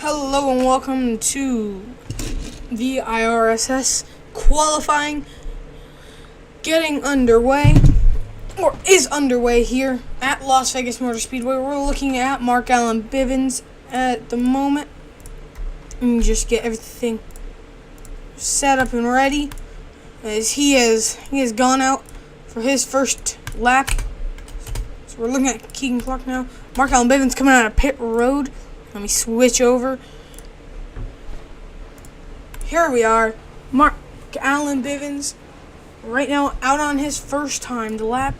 Hello and welcome to the IRSS qualifying getting underway, or is underway here at Las Vegas Motor Speedway. We're looking at Mark Allen Bivens at the moment. Let me just get everything set up and ready, as he has gone out for his first lap. So we're looking at Keegan Clark now. Mark Allen Bivens coming out of pit road. Let me switch over. Here we are. Mark Allen Bivens right now out on his first time to lap.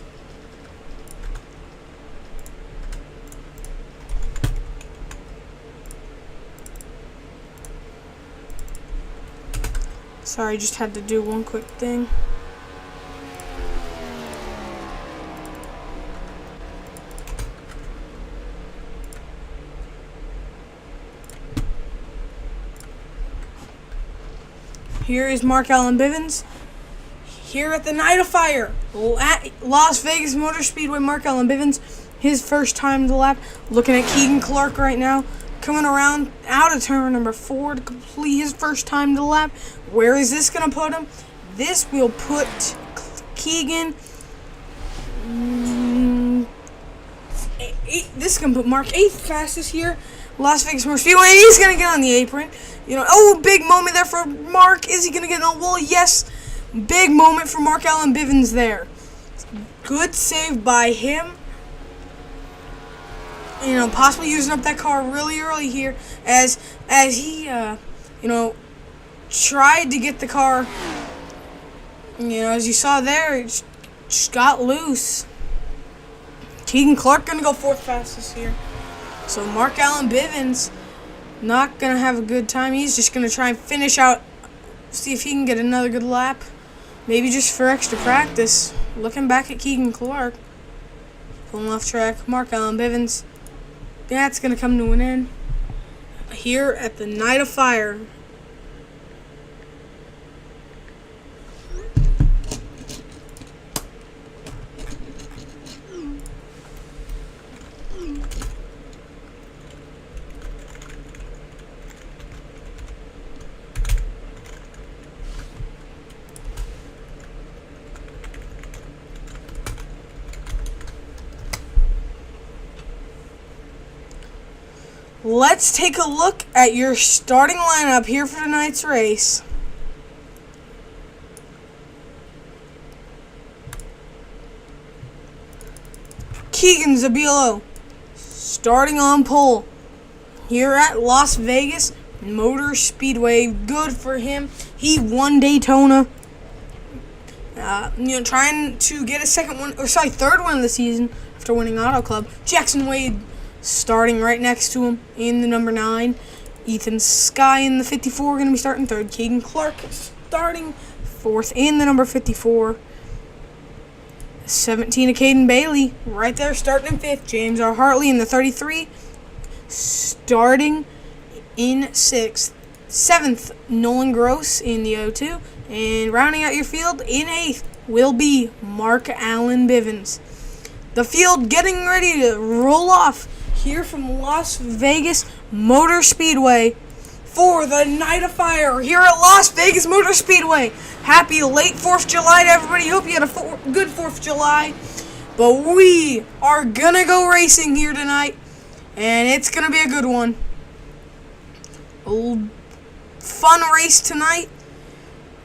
Sorry, just had to do one quick thing. Here is Mark Allen Bivens here at the Night of Fire at Las Vegas Motor Speedway. Mark Allen Bivens, his first time to lap. Looking at Keegan Clark right now, coming around out of turn number 4 to complete his first time to lap. Where is this going to put him? This will put Keegan. This is going to put Mark 8th fastest here, Las Vegas Motor Speedway. He's going to get on the apron. Big moment there for Mark. Is he going to get on? Well, yes. Big moment for Mark Allen Bivens there. Good save by him. Possibly using up that car really early here as he, tried to get the car. As you saw there, it just got loose. Keegan Clark going to go 4th fastest here. So Mark Allen Bivens not going to have a good time. He's just going to try and finish out, see if he can get another good lap. Maybe just for extra practice. Looking back at Keegan Clark. Pulling off track. Mark Allen Bivens. That's going to come to an end here at the Night of Fire. Let's take a look at your starting lineup here for tonight's race. Keegan Zabilo starting on pole here at Las Vegas Motor Speedway. Good for him. He won Daytona. Trying to get a third one of the season after winning Auto Club. Jackson Wade starting right next to him in the number 9. Ethan Skye in the 54 going to be starting 3rd. Keegan Clark starting 4th in the number 54. 17 of Caden Bailey right there starting in 5th. James R. Hartley in the 33 starting in 6th. 7th, Nolan Gross in the 02. And rounding out your field in 8th will be Mark Allen Bivens. The field getting ready to roll off here from Las Vegas Motor Speedway for the Night of Fire here at Las Vegas Motor Speedway. Happy late 4th of July to everybody. Hope you had a good 4th of July. But we are going to go racing here tonight, and it's going to be a good one. A fun race tonight.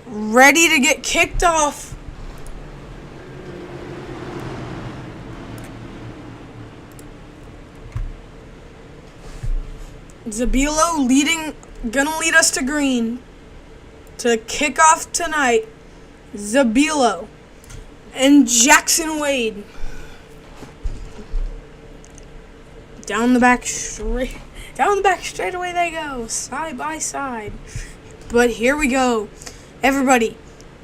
Ready to get kicked off. Zabilo gonna lead us to green to kick off tonight. Zabilo and Jackson Wade down the back straight away they go, side by side. But here we go, everybody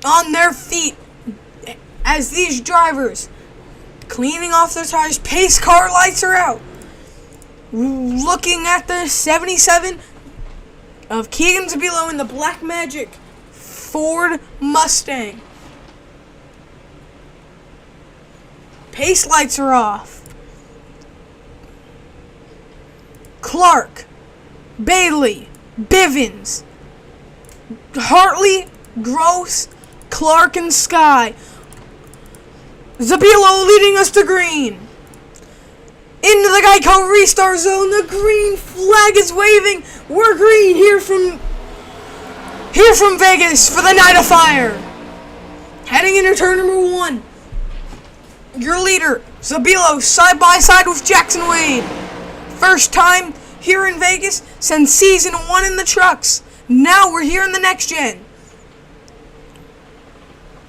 on their feet as these drivers cleaning off their tires. Pace car lights are out. Looking at the 77 of Keegan Zabilo in the Black Magic Ford Mustang. Pace lights are off. Clark Bailey, Bivens, Hartley, Gross, Clark, and Sky. Zabilo leading us to green. Into the Geico restart zone. The green flag is waving. We're green here from Vegas for the Night of Fire. Heading into turn number 1. Your leader, Zabilo, side by side with Jackson Wade. First time here in Vegas since season 1 in the trucks. Now we're here in the next gen.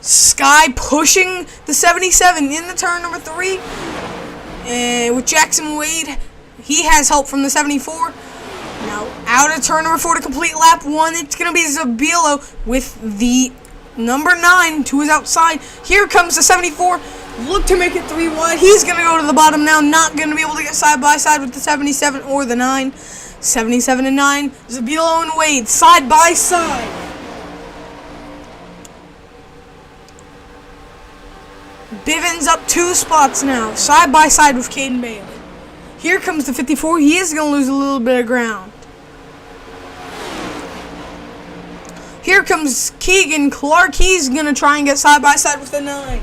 Sky pushing the 77 in the turn number 3. With Jackson Wade, he has help from the 74. Now out of turn number 4 to complete lap 1, it's going to be Zabilo with the number 9 to his outside. Here comes the 74. Look to make it 3 wide. He's going to go to the bottom now. Not going to be able to get side by side with the 77 or the 9. 77 and 9. Zabilo and Wade side by side. Bivens up 2 spots now, side by side with Caden Bailey. Here comes the 54. He is going to lose a little bit of ground. Here comes Keegan Clark. He's going to try and get side by side with the 9.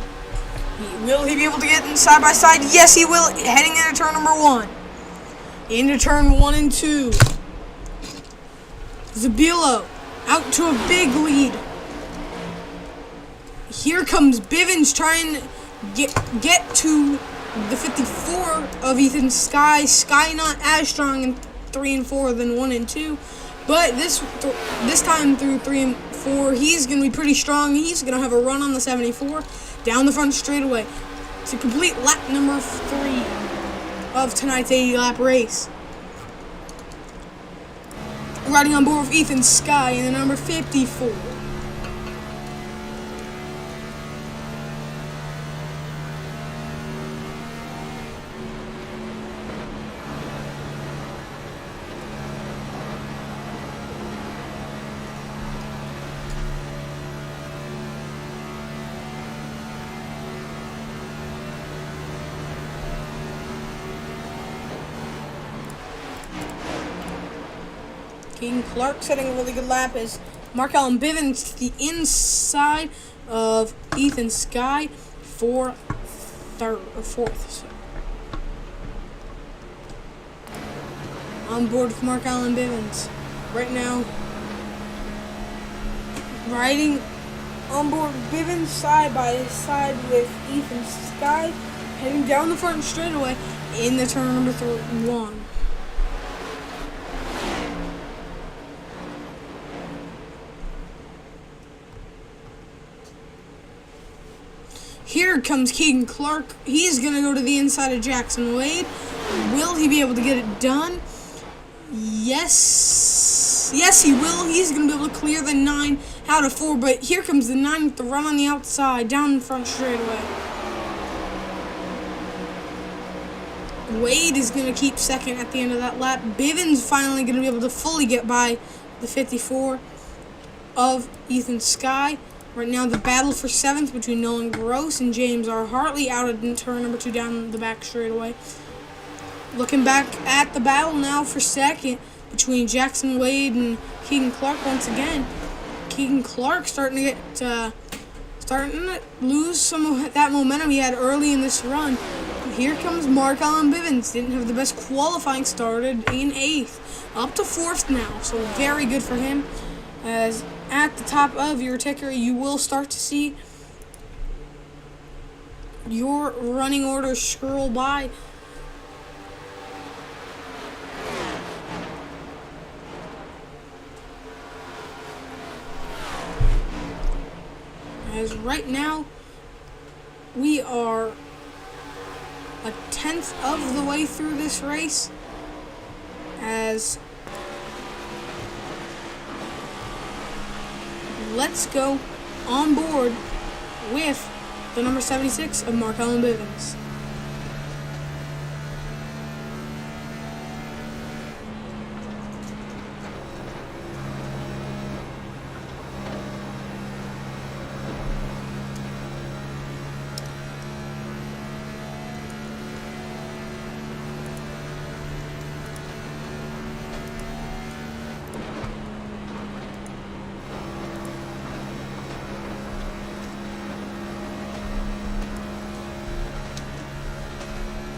Will he be able to get in side by side? Yes, he will. Heading into turn number 1. Into turn 1 and 2. Zabilo out to a big lead. Here comes Bivens trying to get to the 54 of Ethan Sky. Sky not as strong in 3 and 4 than 1 and 2. But this time through 3 and 4, he's going to be pretty strong. He's going to have a run on the 74 down the front straightaway to complete lap number 3 of tonight's 80-lap race. Riding on board with Ethan Sky in the number 54. Keegan Clark setting a really good lap as Markel and Bivens to the inside of Ethan Sky for fourth. So. On board with Markel and Bivens. Right now, riding on board with Bivens side by side with Ethan Sky, heading down the front straightaway in the turn number 1. Here comes Keegan Clark. He's going to go to the inside of Jackson Wade. Will he be able to get it done? Yes. Yes, he will. He's going to be able to clear the 9 out of 4. But here comes the 9 with the run on the outside, down in front straightaway. Wade is going to keep second at the end of that lap. Bivens finally going to be able to fully get by the 54 of Ethan Sky. Right now, the battle for 7th between Nolan Gross and James R. Hartley out in turn number 2 down the back straightaway. Looking back at the battle now for 2nd between Jackson Wade and Keegan Clark once again. Keegan Clark starting to lose some of that momentum he had early in this run. Here comes Markel and Bivens. Didn't have the best qualifying, started in 8th. Up to 4th now, so very good for him. As at the top of your ticker, you will start to see your running order scroll by. As right now, we are a 10th of the way through this race. As let's go on board with the number 76 of Markel and Bivens.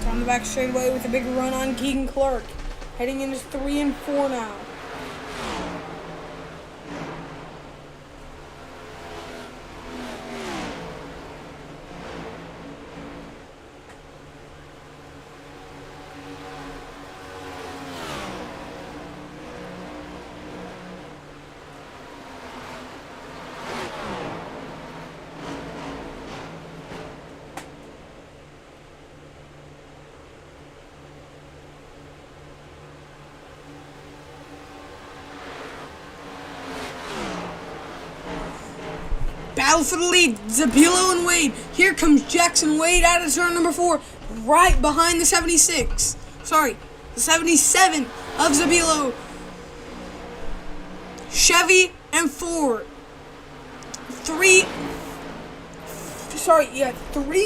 Down the back straightaway with a big run on Keegan Clark. Heading into 3 and 4 now. Battle for the lead, Zabilo and Wade. Here comes Jackson Wade out of turn number 4, right behind the 76. Sorry, the 77 of Zabilo. Chevy and Ford. Three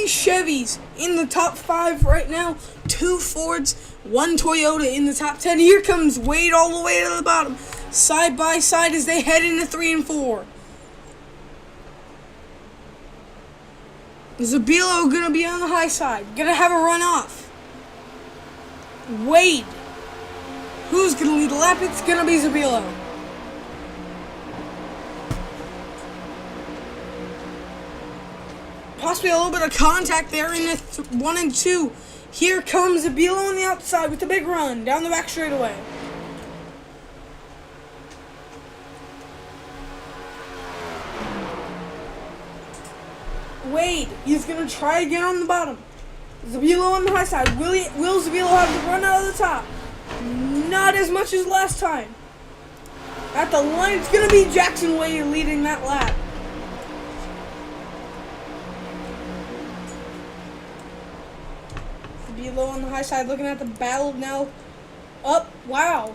Chevys in the top 5 right now. 2 Fords, 1 Toyota in the top 10. Here comes Wade all the way to the bottom, side by side as they head into 3 and 4. Zabilo gonna be on the high side, gonna have a runoff. Wade, who's gonna lead the lap? It's gonna be Zabilo. Possibly a little bit of contact there in the 1 and 2. Here comes Zabilo on the outside with the big run down the back straightaway. Wade, he's going to try again on the bottom. Zabilo on the high side. Will Zabilo have to run out of the top? Not as much as last time. At the line, it's going to be Jackson Wade leading that lap. Zabilo on the high side looking at the battle now. Up, wow.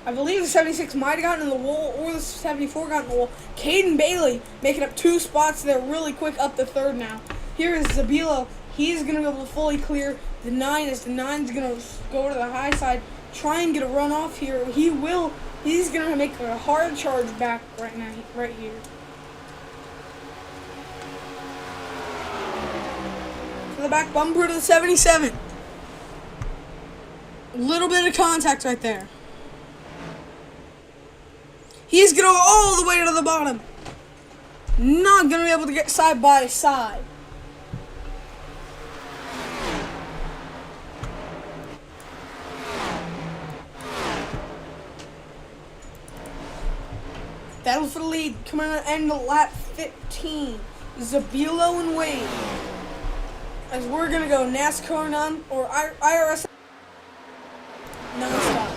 I believe the 76 might have gotten in the wall, or the 74 got in the wall. Caden Bailey making up 2 spots there really quick up the 3rd now. Here is Zabilo. He's going to be able to fully clear the 9 as the 9's going to go to the high side, try and get a run off here. He will. He's going to make a hard charge back right now, right here. To the back bumper to the 77. A little bit of contact right there. He's going to go all the way to the bottom. Not going to be able to get side by side. Battle for the lead. Coming at the end of lap 15. Zabilo and Wade. As we're going to go NASCAR none or IRS non-stop.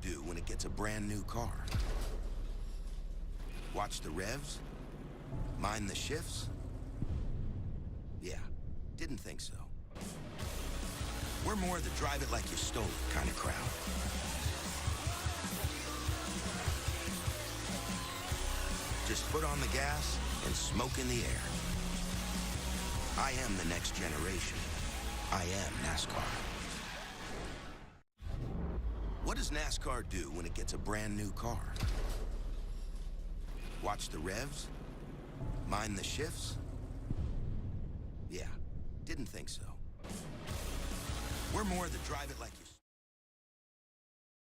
Do when it gets a brand new car? Watch the revs? Mind the shifts? Yeah, didn't think so. We're more the drive it like you stole it kind of crowd. Just foot on the gas and smoke in the air. I am the next generation. I am NASCAR. What does NASCAR do when it gets a brand new car? Watch the revs? Mind the shifts? Yeah, didn't think so. We're more the drive it like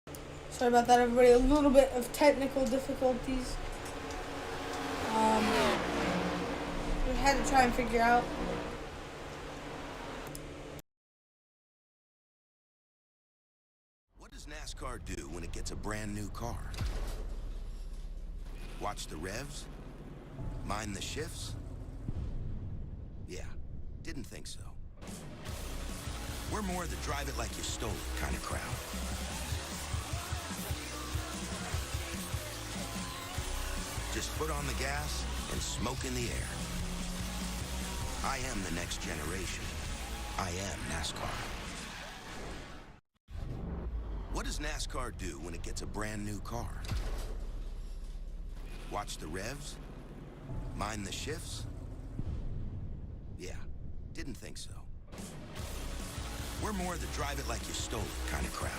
you... Sorry about that, everybody. A little bit of technical difficulties. We had to try and figure out. What does NASCAR do when it gets a brand new car? Watch the revs? Mind the shifts? Yeah, didn't think so. We're more the drive it like you stole it kind of crowd. Just foot on the gas and smoke in the air. I am the next generation. I am NASCAR. What does NASCAR do when it gets a brand new car? Watch the revs? Mind the shifts? Yeah, didn't think so. We're more the drive it like you stole it kind of crowd.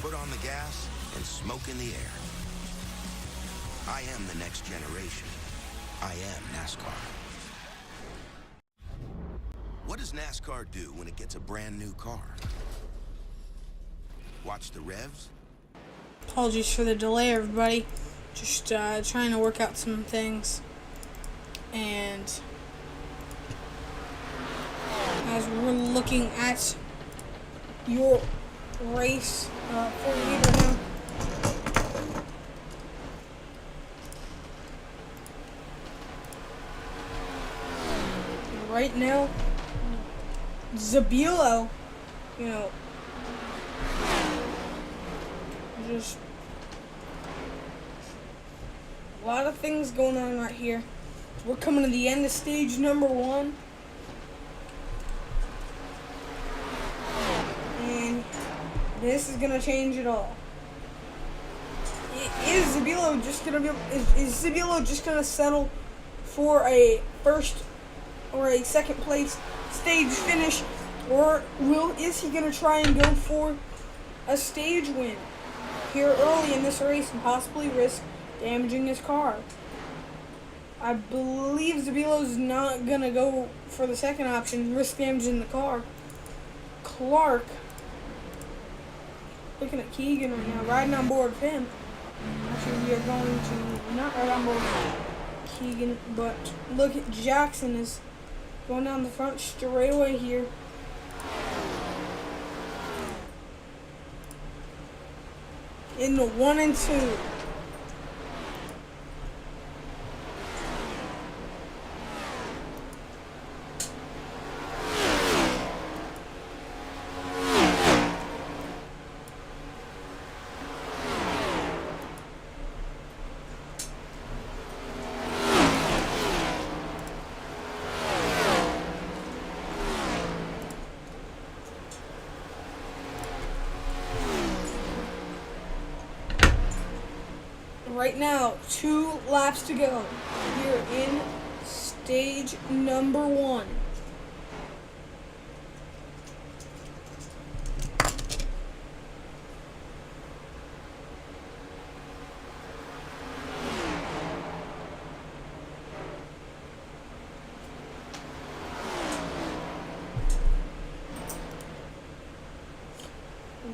foot on the gas and smoke in the air. I am the next generation. I am NASCAR. What does NASCAR do when it gets a brand new car? Watch the revs? Apologies for the delay, everybody. Just trying to work out some things. And as we're looking at your race for leader now. Right now, Zabilo, just a lot of things going on right here. We're coming to the end of stage number 1. And this is going to change it all. Is Zabilo just going to settle for a first or a second place stage finish, or is he going to try and go for a stage win here early in this race and possibly risk damaging his car? I believe Zabilo's not going to go for the second option, risk damaging the car. Clark, looking at Keegan right now, riding on board with him. Actually, we are going to not ride on board with Keegan, but look at Jackson is going down the front straightaway here. In the 1 and 2. Right now, 2 laps to go here in stage number 1.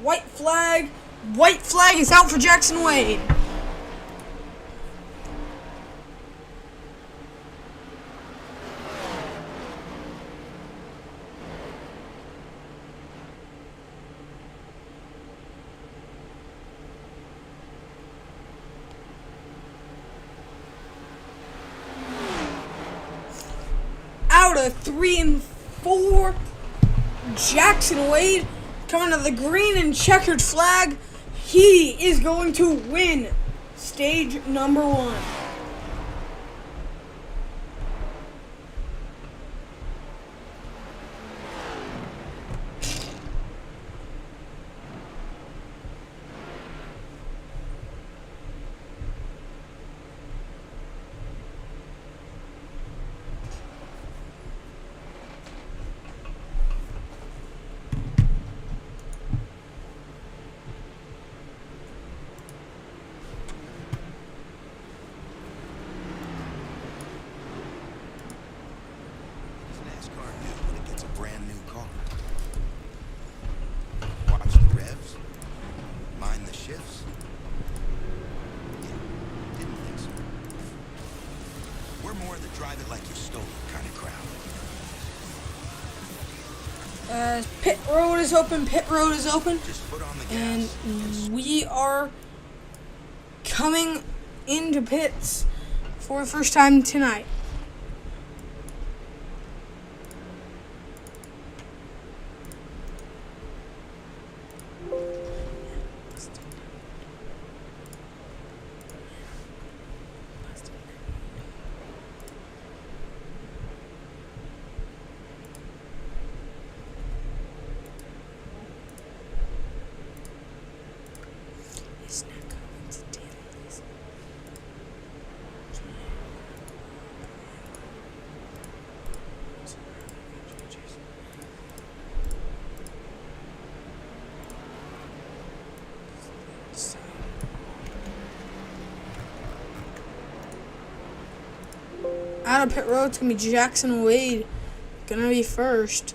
White flag. White flag is out for Jackson Wade. Out of 3 and 4, Jackson Wade coming to the green and checkered flag. He is going to win stage number 1. Drive it like you stole it kind of crowd. Pit road is open. Pit road is open. Just foot on the And gas. we are coming into pits for the first time tonight. out of pit road, it's going to be Jackson Wade. Going to be first.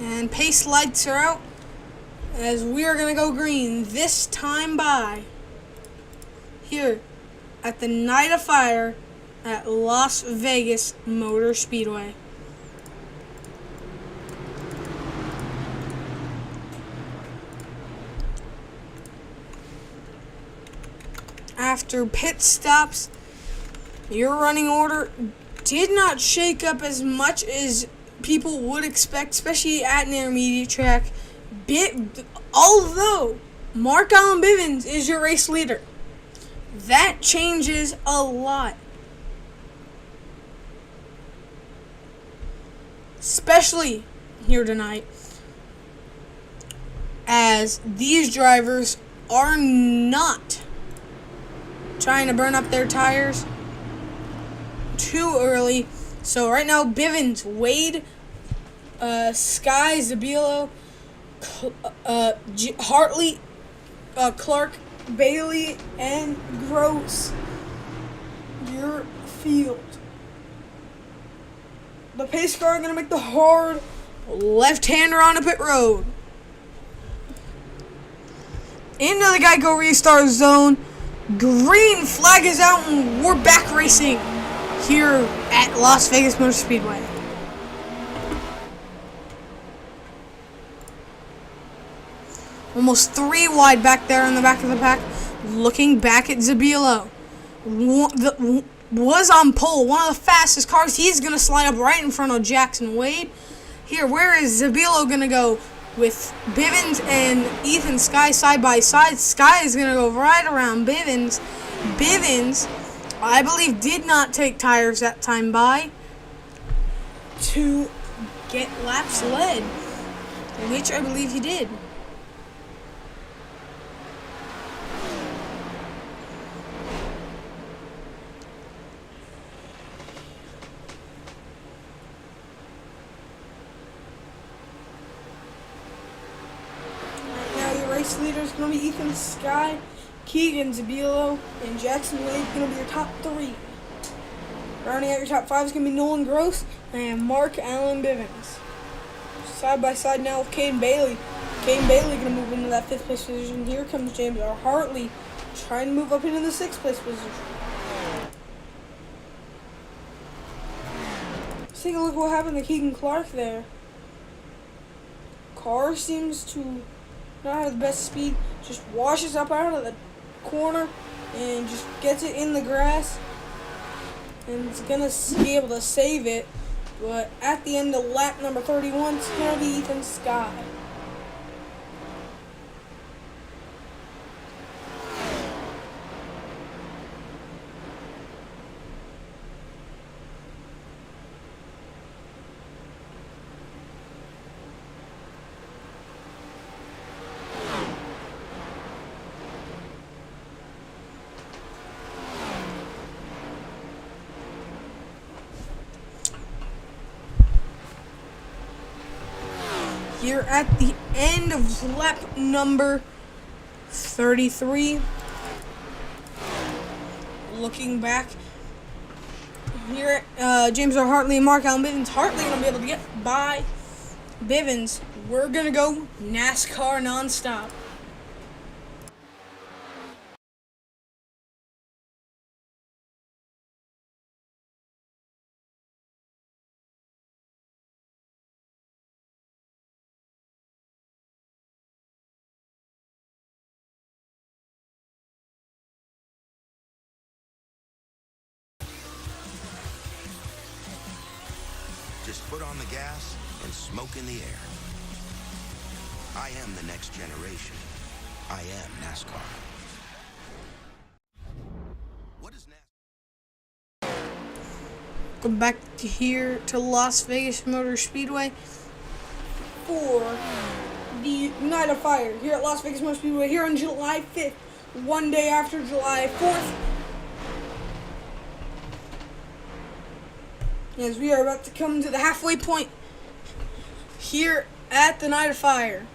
And pace lights are out as we are going to go green this time by here at the Night of Fire at Las Vegas Motor Speedway. After pit stops, your running order did not shake up as much as people would expect, especially at an intermediate track. Although Mark Allen Bivens is your race leader, that changes a lot. Especially here tonight, as these drivers are not trying to burn up their tires too early. So right now, Bivens, Wade, Sky, Zabilo, Hartley, Clark, Bailey, and Gross. Your field. The pace car are going to make the hard left-hander on the pit road. Into the Geico restart zone. Green flag is out and we're back racing here at Las Vegas Motor Speedway. Almost 3 wide back there in the back of the pack. Looking back at Zabilo. Was on pole, one of the fastest cars. He's going to slide up right in front of Jackson Wade. Here, where is Zabilo going to go? With Bivens and Ethan Sky side by side. Sky is going to go right around Bivens. Bivens, I believe, did not take tires that time by to get laps led, which I believe he did. Race leader is going to be Ethan Sky, Keegan Zabilo, and Jackson Wade going to be your top 3. Rounding out your top 5 is going to be Nolan Gross and Mark Allen Bivens. Side by side now with Caden Bailey. Caden Bailey going to move into that 5th place position. Here comes James R. Hartley trying to move up into the 6th place position. Let's take a look at what happened to Keegan Clark there. Car seems to not have the best speed, just washes up out of the corner and just gets it in the grass, and it's gonna be able to save it. But at the end of lap number 31, it's gonna be Ethan Sky. Here at the end of lap number 33. Looking back here, James R. Hartley and Mark Allen Bivens. Hartley going to be able to get by Bivens. We're going to go NASCAR nonstop. just foot on the gas and smoke in the air. I am the next generation. I am NASCAR. What is NASCAR? Come back here to Las Vegas Motor Speedway for the Night of Fire here at Las Vegas Motor Speedway here on July 5th, one day after July 4th. As we are about to come to the halfway point here at the Night of Fire.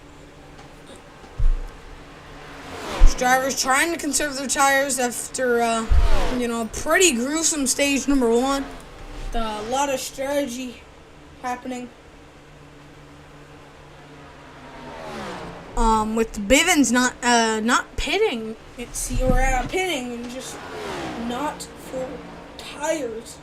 Drivers trying to conserve their tires after, a pretty gruesome stage number one. A lot of strategy happening. With the Bivens not pitting, pitting and just not for tires.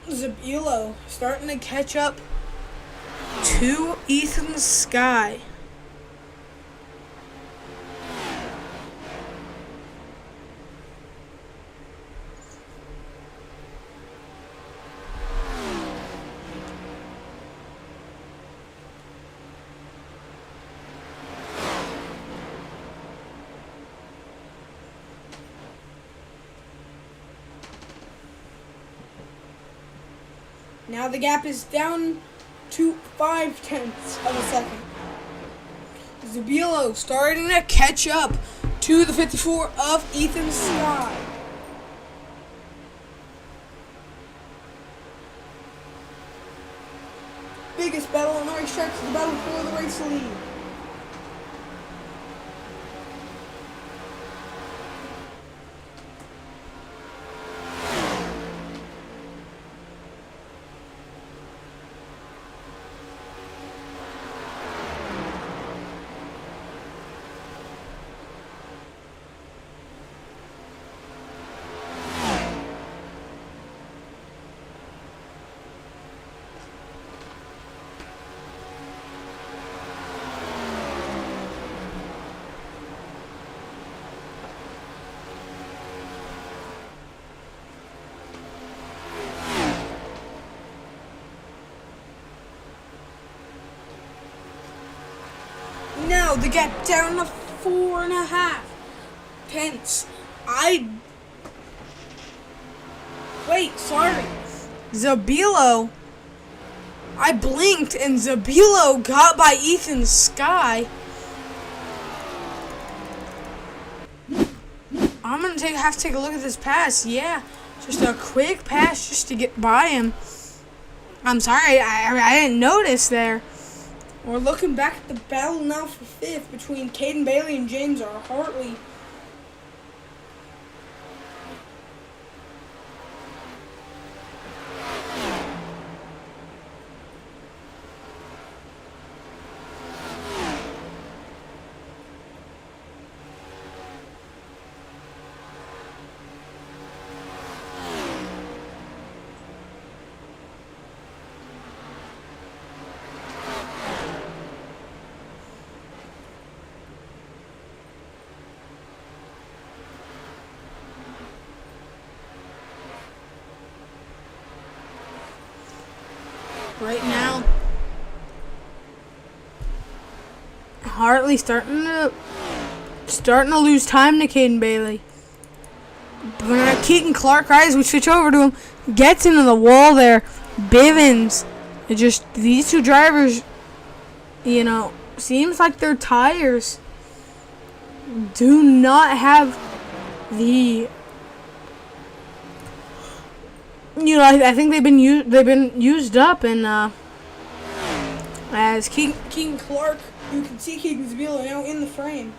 Zabilo starting to catch up to Ethan Sky. Now the gap is down to 0.5 of a second. Zabilo starting to catch up to the 54 of Ethan Sky. Biggest battle on the racetrack is the battle for the race lead. Now the gap down to 4.5 tenths. Zabilo. I blinked and Zabilo got by Ethan Sky. I'm gonna have to take a look at this pass. Yeah, just a quick pass just to get by him. I'm sorry, I didn't notice there. We're looking back at the battle now for 5th between Caden Bailey and James R. Hartley. Right now, Hartley starting to lose time to Caden Bailey. But Keaton Clark, guys, we switch over to him, gets into the wall there. Bivens, these two drivers, seems like their tires do not have the. I think they've been used up, and as Keaton Clark, you can see Keaton Zabilo now in the frame.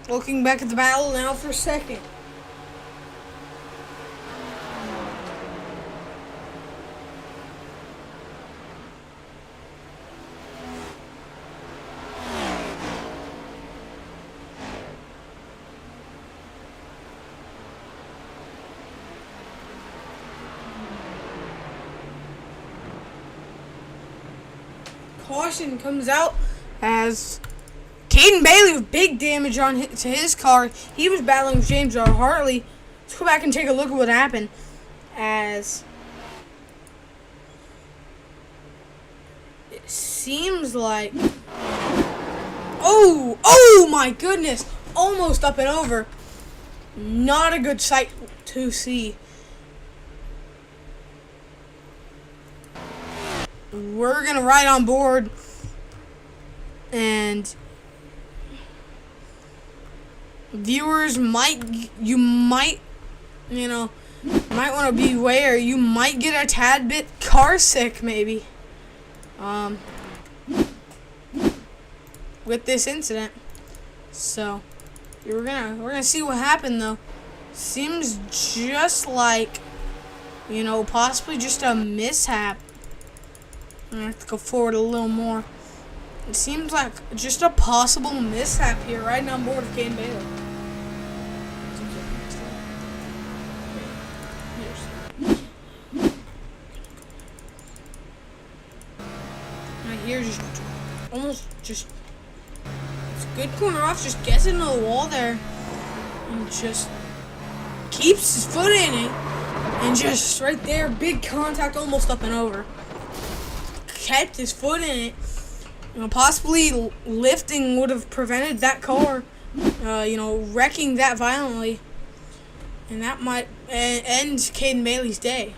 Looking back at the battle now for second. Caution comes out as Caden Bailey with big damage to his car. He was battling with James R. Hartley. Let's go back and take a look at what happened. As it seems like, oh my goodness, almost up and over. Not a good sight to see. We're gonna ride on board, and viewers might want to beware. You might get a tad bit car sick, maybe, with this incident. So we're gonna see what happened though. Seems just like, possibly just a mishap. I have to go forward a little more. It seems like just a possible mishap here, riding on board with Caden Bailey. Right here, it's a good corner off, just gets into the wall there, and just keeps his foot in it, and just right there, big contact, almost up and over. Kept his foot in it. Possibly lifting would have prevented that car, wrecking that violently, and that might end Caden Bailey's day.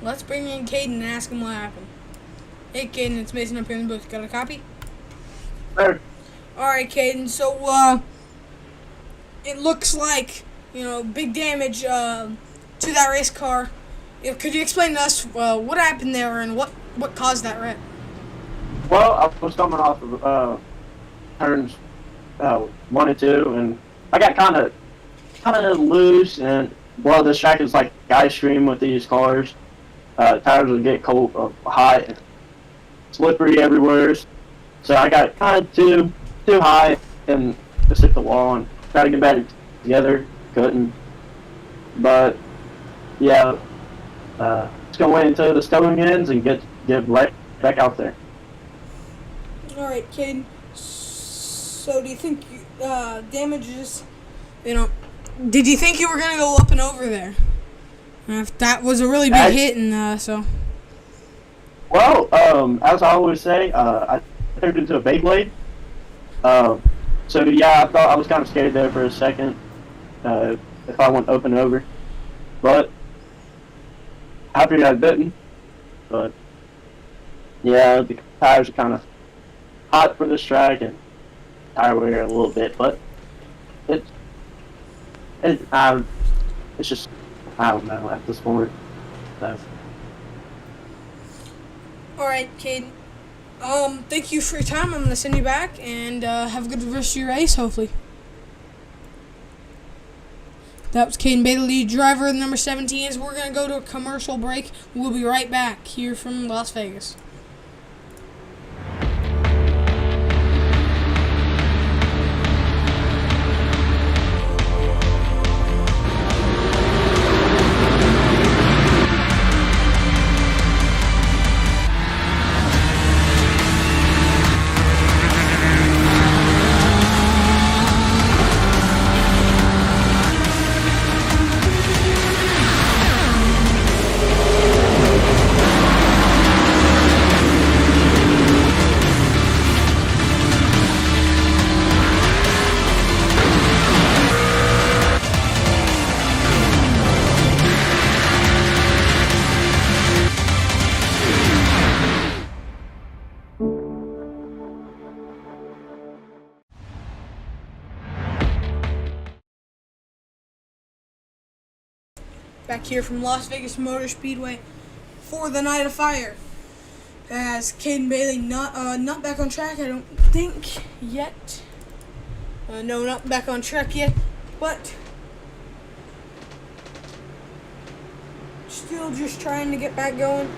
Let's bring in Caden and ask him what happened. Hey, Caden, it's Mason up here in the booth. Got a copy? Sure. Alright, Caden, so, it looks like, big damage, to that race car. Could you explain to us, what happened there and what caused that wreck? Well, I was coming off of, turns, 1 and 2, and I got kind of loose, and, well, this track is like ice cream with these cars. Tires would get cold, hot, and slippery everywhere. So I got kind of too high and just hit the wall and tried to get back together. Couldn't. But yeah, just gonna wait until the stowing ends and get right back out there. All right, Caden. So do you think damages? Did you think you were gonna go up and over there? If that was a really big hit, and so. Well, as I always say, I turned into a Beyblade. So yeah, I thought I was kind of scared there for a second, if I went up and over, but happy I didn't. But yeah, the tires are kind of hot for this track and tire wear a little bit, but it's just, I don't know at this point. So. All right, Caden. Thank you for your time. I'm going to send you back, and have a good rest of your race, hopefully. That was Caden Bailey, lead driver of the number 17. As we're going to go to a commercial break. We'll be right back here from Las Vegas. Back here from Las Vegas Motor Speedway for the Night of Fire. As Caden Bailey not back on track, I don't think yet. No, not back on track yet, but still just trying to get back going.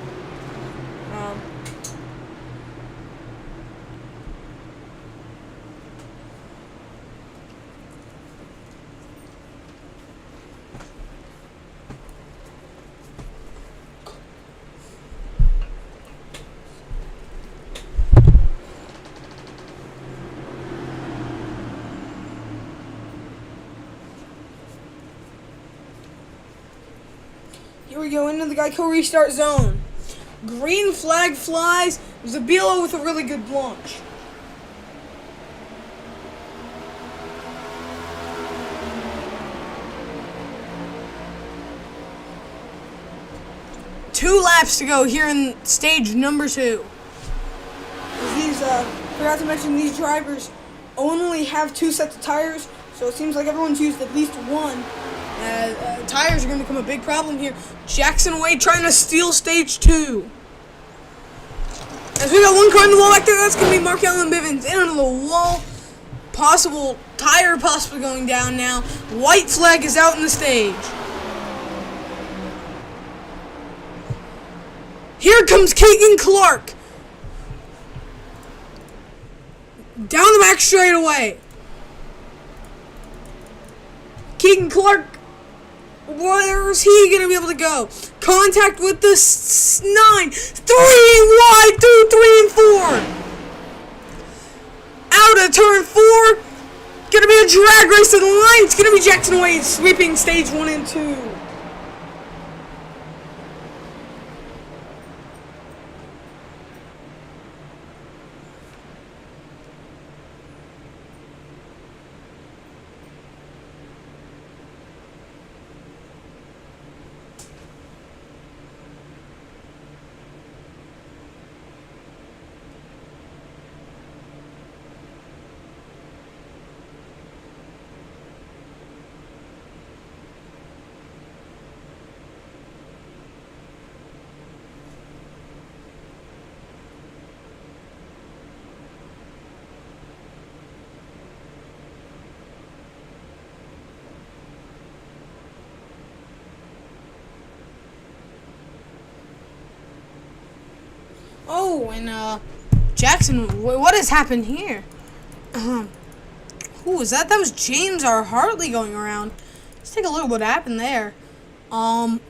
Here we go into the Geico restart zone. Green flag flies. Zabilo with a really good launch. Two laps to go here in stage number 2. Forgot to mention, these drivers only have 2 sets of tires, so it seems like everyone's used at least one. Tires are going to become a big problem here. Jackson Wade trying to steal stage 2. As we got one car in the wall back there, that's going to be Mark Allen Bivens into the wall. Tire possibly going down now. White flag is out in the stage. Here comes Keegan Clark. Down the back straightaway. Keegan Clark, where is he going to be able to go? Contact with the 9. 3 wide through 3 and 4. Out of turn 4. Going to be a drag race to the line. It's going to be Jackson Wade sweeping stage 1 and 2. Oh, and Jackson, what has happened here? Who was that? That was James R. Hartley going around. Let's take a look at what happened there. Mark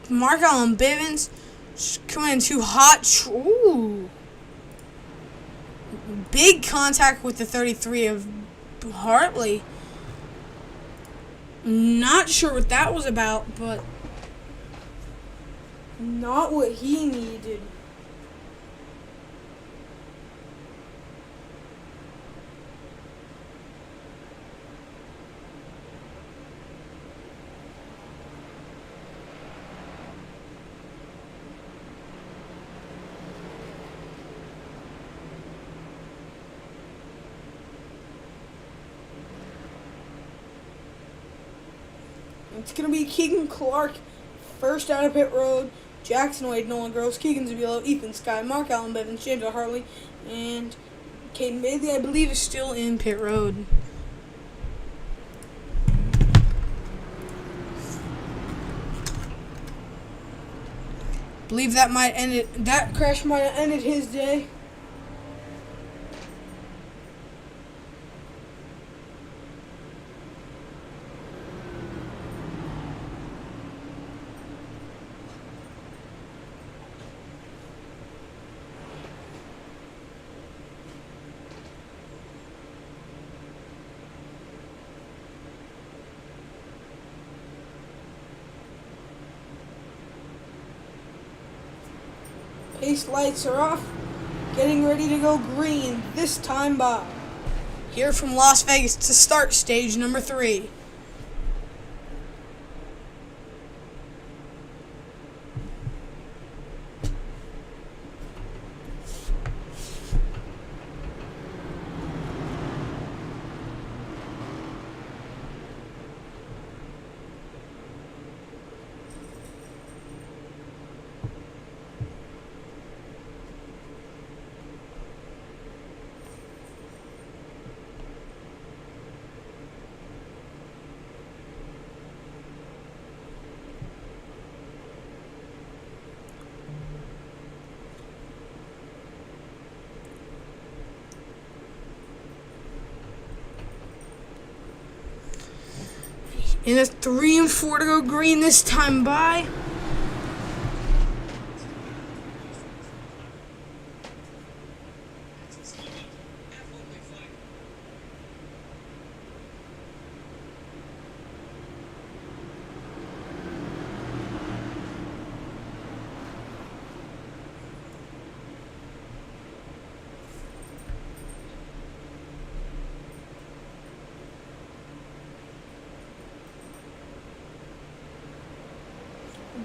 Allen Bivens coming in too hot. Ooh. Big contact with the 33 of Hartley. Not sure what that was about, but not what he needed. It's going to be Keegan Clark first out of pit road. Jackson Wade, Nolan Gross, Keegan Zabilo, Ethan Sky, Mark Allen Bivens, James R. Hartley, and Caden Bailey, I believe, is still in pit road. Believe that crash might have ended his day. Pace lights are off. Getting ready to go green this time by. Here from Las Vegas to start stage number 3. And a 3 and 4 to go green this time by.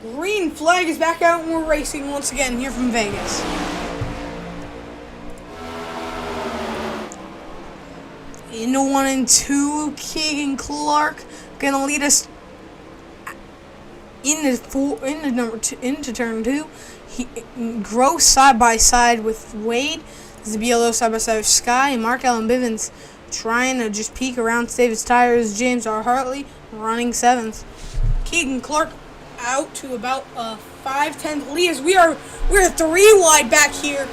Green flag is back out and we're racing once again here from Vegas. Into 1 and 2, Keegan Clark gonna lead us into turn 2. Gross side by side with Wade. Zabielo side by side with Sky, and Mark Allen Bivens trying to just peek around, save his tires. James R. Hartley running 7th. Keegan Clark out to about 5/10 lead as we're 3 wide back here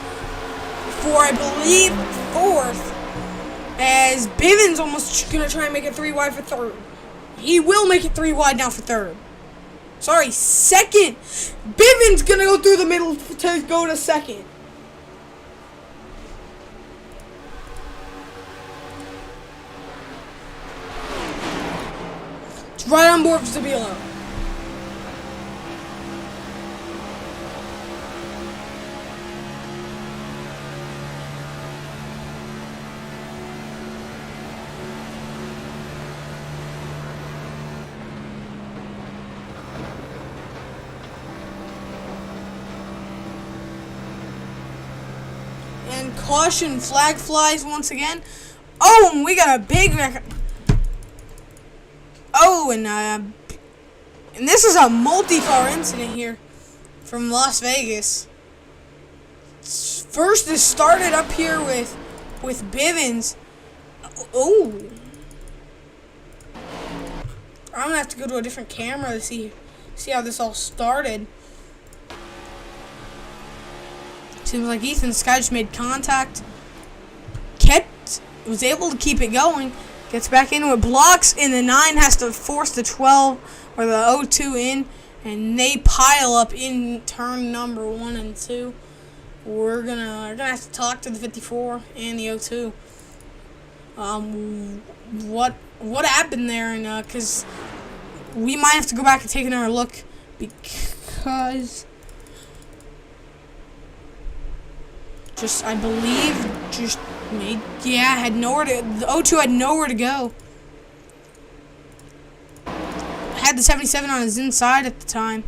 for, I believe, 4th, as Bivens almost gonna try and make it 3 wide for 3rd. He will make it 3 wide now for 3rd. Sorry, 2nd. Bivens gonna go through the middle to go to 2nd. It's right on board for Zabielo. And caution, flag flies once again. Oh, and we got a big wreck. Oh, and this is a multi-car incident here from Las Vegas. First, it started up here with Bivens. Oh, I'm gonna have to go to a different camera to see how this all started. Seems like Ethan Sky just made contact. Was able to keep it going. Gets back into it, blocks, and the 9 has to force the 12 or the 02 in, and they pile up in turn number 1 and 2. We're gonna have to talk to the 54 and the 02. What happened there? And because we might have to go back and take another look, because I believe had nowhere to. The 02 had nowhere to go. Had the 77 on his inside at the time.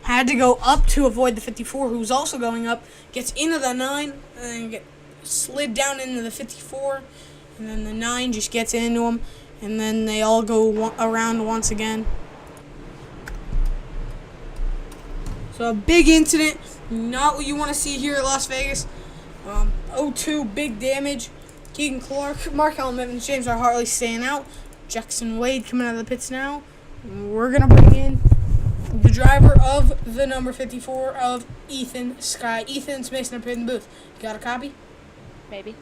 Had to go up to avoid the 54, who was also going up. Gets into the 9 and then slid down into the 54, and then the 9 just gets into him, and then they all go around once again. So a big incident, not what you want to see here at Las Vegas. 02, big damage. Keegan Clark, Mark Allen Bivens, James R. Hartley staying out. Jackson Wade coming out of the pits now. We're going to bring in the driver of the number 54 of Ethan Sky. Ethan's Mason up here in the booth. You got a copy? Maybe.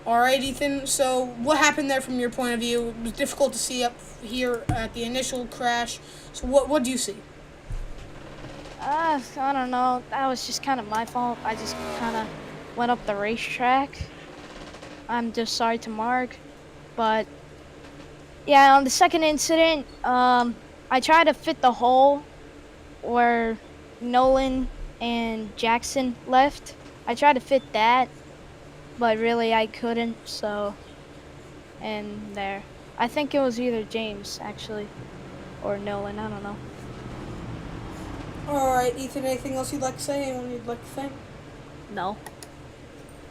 All right, Ethan. So what happened there from your point of view? It was difficult to see up here at the initial crash. So what do you see? I don't know. That was just kind of my fault. I just kind of went up the racetrack. I'm just sorry to Mark. But, yeah, on the second incident, I tried to fit the hole where Nolan and Jackson left. I tried to fit that, but really I couldn't, so, and there. I think it was either James, actually, or Nolan, I don't know. Alright, Ethan, anything else you'd like to say? Anyone you'd like to thank? No.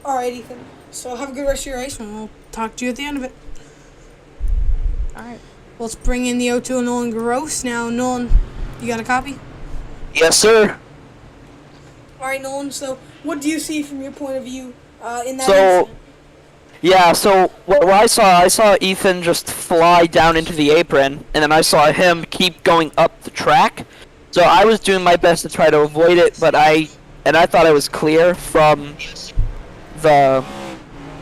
Alright, Ethan. So have a good rest of your race, and we'll talk to you at the end of it. Alright. Let's bring in the 02 and Nolan Gross now. Nolan, you got a copy? Yes, sir. Alright, Nolan, so what do you see from your point of view in that So, incident? yeah, so what I saw Ethan just fly down into the apron, and then I saw him keep going up the track. So I was doing my best to try to avoid it, but I thought I was clear from the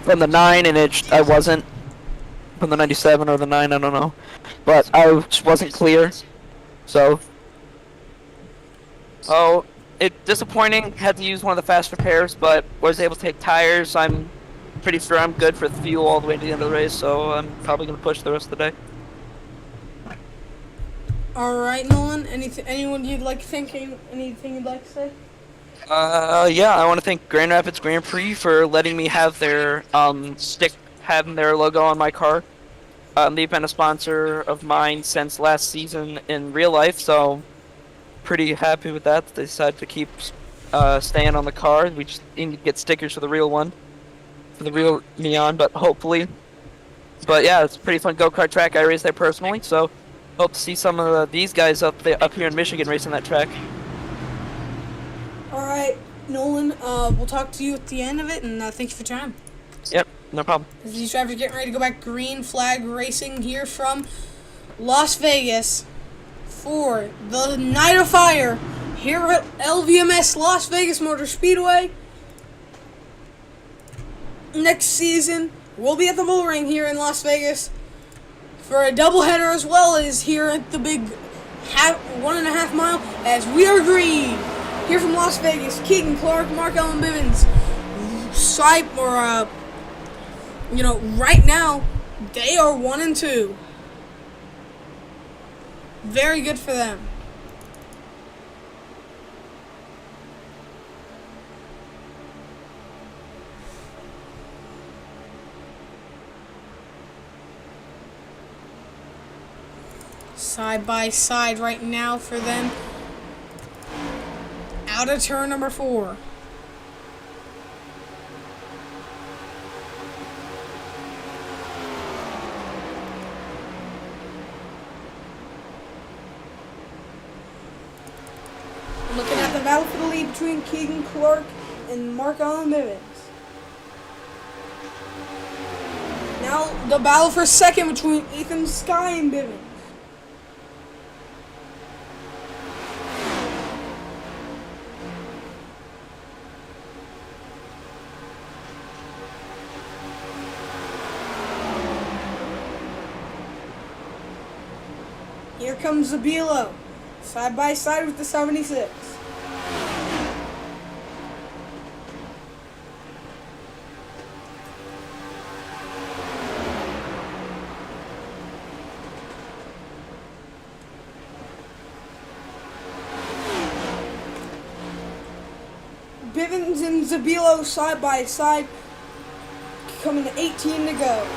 9, and I wasn't. from the 97 or the 9, I don't know. But I just wasn't clear. So, it disappointing. Had to use one of the fast repairs, but was able to take tires. I'm pretty sure I'm good for the fuel all the way to the end of the race, so I'm probably gonna push the rest of the day. All right, Nolan. Anyone you'd like thinking? Anything you'd like to say? Yeah, I want to thank Grand Rapids Grand Prix for letting me have their having their logo on my car. They've been a sponsor of mine since last season in real life, so pretty happy with that. They decided to keep staying on the car. We just need to get stickers for the real one, for the real neon, but hopefully. But yeah, it's a pretty fun go-kart track. I raced there personally, so hope to see some of these guys up here in Michigan racing that track. All right, Nolan. We'll talk to you at the end of it, and thank you for your time. Yep, no problem. As these drivers are getting ready to go back green flag racing here from Las Vegas for the Night of Fire here at LVMS Las Vegas Motor Speedway. Next season, we'll be at the Bull Ring here in Las Vegas for a doubleheader, as well as here at the big 1.5 mile as we are green. Here from Las Vegas, Keegan Clark, Mark Allen Bivens, right now, they are 1 and 2. Very good for them. Side by side right now for them. Out of turn number 4. Looking at the battle for the lead between Keegan Clark and Mark Allen Bivens. Now the battle for second between Ethan Sky and Bivens. Here comes Zabilo, side by side with the 76. Bivens and Zabilo side by side, coming to 18 to go.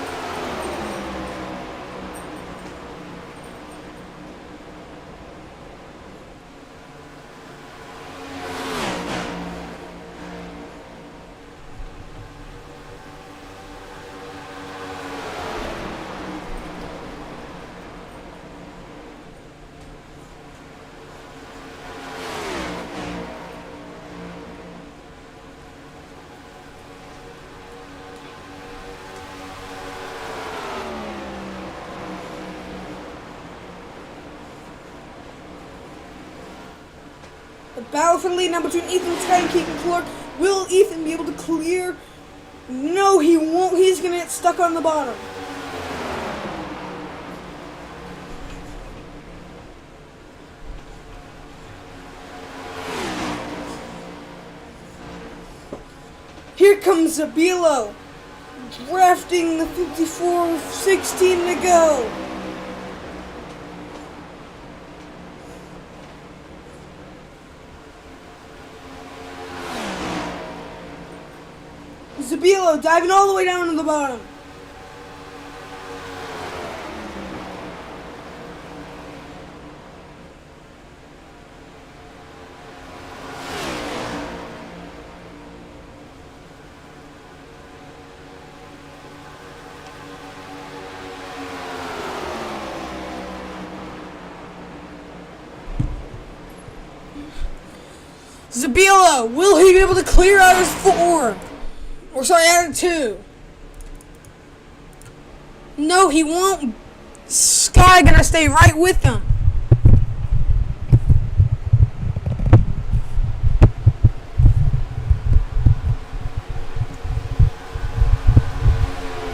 The battle for the lead now between Ethan Sky and Keegan Clark. Will Ethan be able to clear? No, he won't. He's going to get stuck on the bottom. Here comes Zabilo, drafting the 54 with 16 to go. Zabilo diving all the way down to the bottom. Zabilo, will he be able to clear out his 4? Or sorry, out of 2. No, he won't. Sky gonna stay right with him.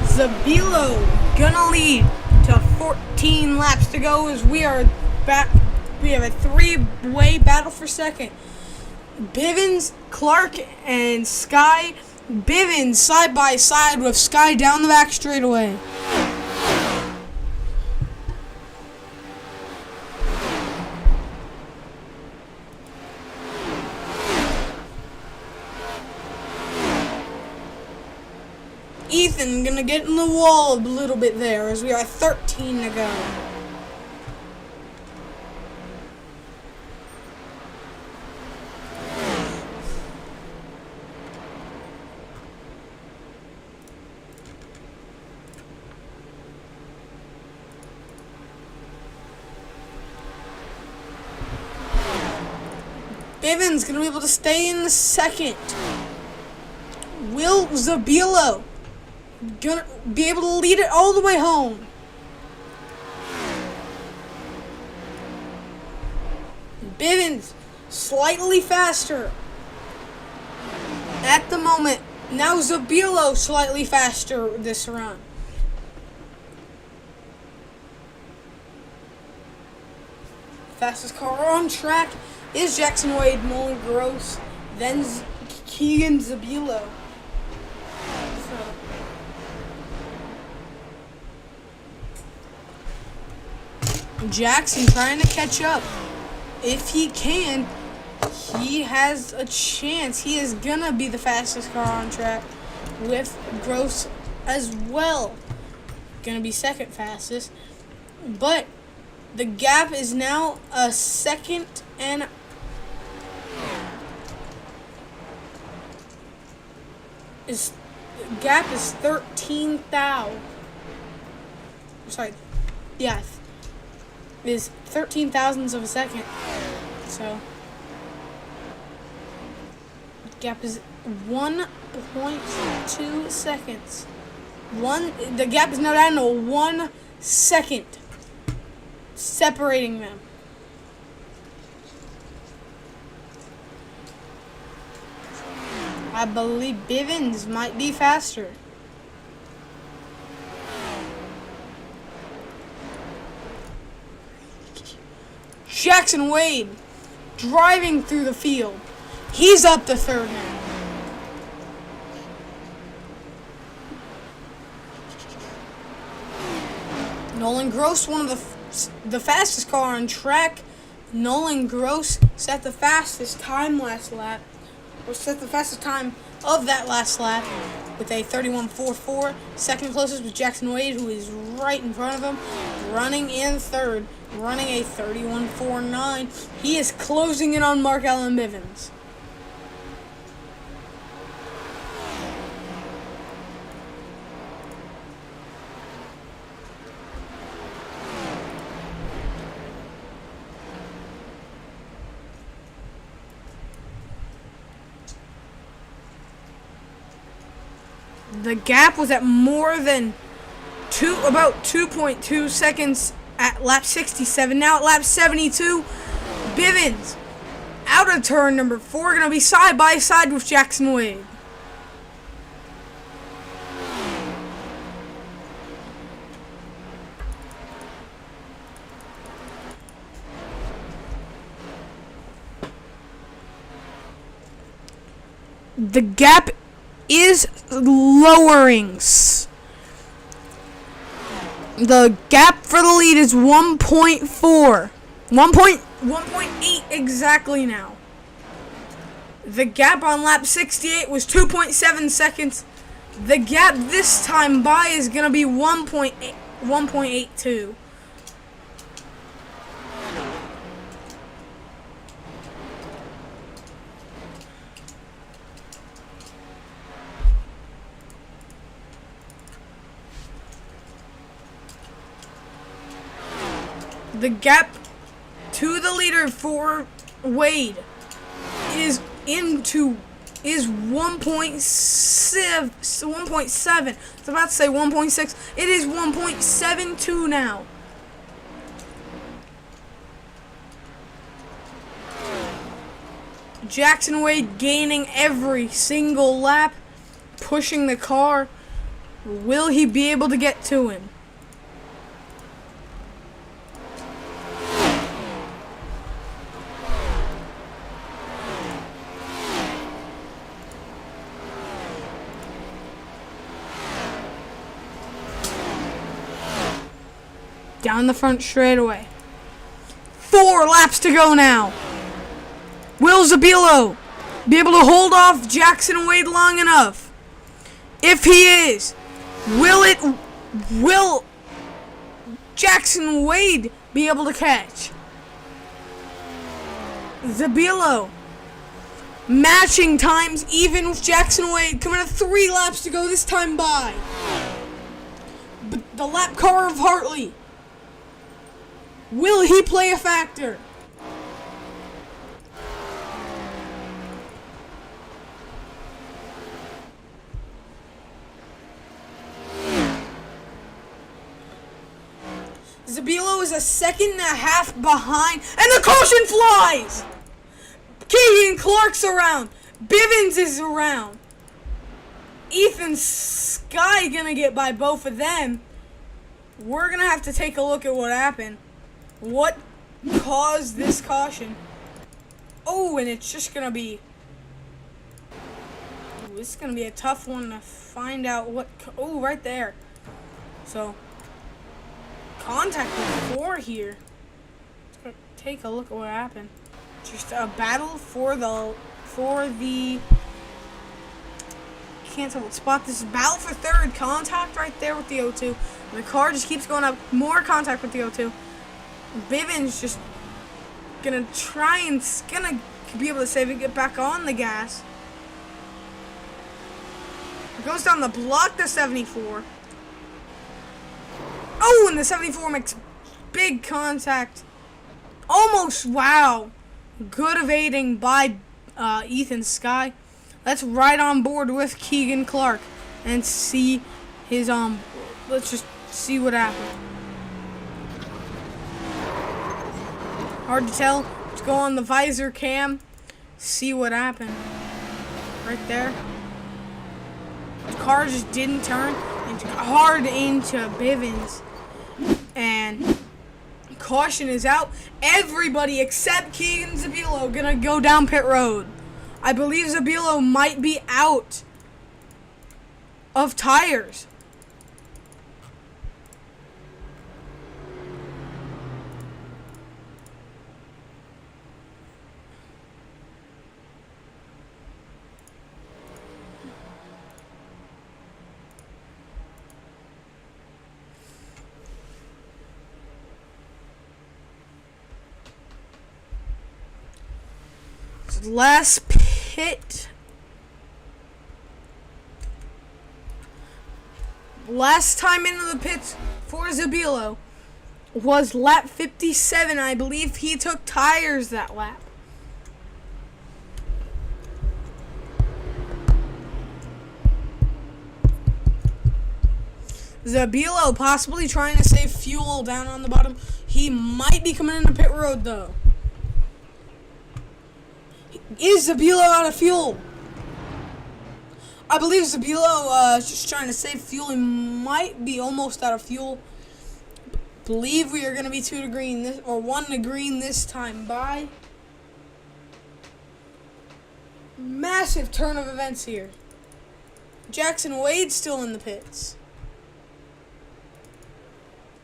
Zabilo gonna lead to 14 laps to go as we are back. We have a three-way battle for second. Bivens, Clark, and Sky. Bivens side by side with Sky down the back straightaway. Ethan gonna get in the wall a little bit there as we are 13 to go. Bivens gonna be able to stay in the second. Will Zabilo gonna be able to lead it all the way home. Bivens slightly faster at the moment. Now Zabilo slightly faster this run. Fastest car on track is Jackson Wade, Nolan Gross, then Keegan Zabilo. Jackson trying to catch up. If he can, he has a chance. He is gonna be the fastest car on track with Gross as well. Gonna be second fastest. But the gap is now a second and gap is 13 thou. Sorry. Yeah. Is 13 thousandths of a second. So gap is 1.2 seconds. The gap is now down to 1 second separating them. I believe Bivens might be faster. Jackson Wade driving through the field. He's up to third now. Nolan Gross, one of the fastest car on track. Nolan Gross set the fastest time last lap, or set the fastest time of that last lap with a 31.44. Second closest was Jackson Wade, who is right in front of him, running in third, running a 31.49. He is closing in on Mark Allen Bivens. The gap was at more than about 2.2 seconds at lap 67. Now at lap 72, Bivens out of turn number 4, going to be side by side with Jackson Wade. The gap is lowering. The gap for the lead is 1.4. 1.8 exactly now. The gap on lap 68 was 2.7 seconds. The gap this time by is going to be 1.82. The gap to the leader for Wade is 1.7. I was about to say 1.6. It is 1.72 now. Jackson Wade gaining every single lap, pushing the car. Will he be able to get to him? Down the front straightaway. 4 laps to go now. Will Zabilo be able to hold off Jackson Wade long enough? If he is, will Jackson Wade be able to catch? Zabilo matching times even with Jackson Wade, coming at 3 laps to go this time by. But the lap car of Hartley, will he play a factor? Zabilo is a second and a half behind, and the caution flies! Keegan Clark's around. Bivens is around. Ethan Sky gonna get by both of them. We're gonna have to take a look at what happened. What caused this caution? Oh, and it's just gonna be... Ooh, this is gonna be a tough one to find out what... Oh, right there. So, contact with 4 here. Let's take a look at what happened. Just a battle for the can't tell what spot this is. Battle for 3rd, contact right there with the O2. And the car just keeps going up. More contact with the O2. Bivens just gonna try and gonna be able to save it, get back on the gas. It goes down the block to 74. Oh, and the 74 makes big contact. Almost, wow. Good evading by Ethan Sky. Let's ride on board with Keegan Clark and see his let's just see what happened. Hard to tell. Let's go on the visor cam, see what happened. Right there. The car just didn't turn and hard into Bivens. And caution is out. Everybody except Keegan Zabilo gonna go down pit road. I believe Zabilo might be out of tires. Last pit. Last time into the pits for Zabilo was lap 57. I believe he took tires that lap. Zabilo possibly trying to save fuel down on the bottom. He might be coming into pit road though. Is Zabilo out of fuel? I believe Zabilo is just trying to save fuel. He might be almost out of fuel. Believe we are going to be 2 to green this, or 1 to green this time by. Massive turn of events here. Jackson Wade still in the pits.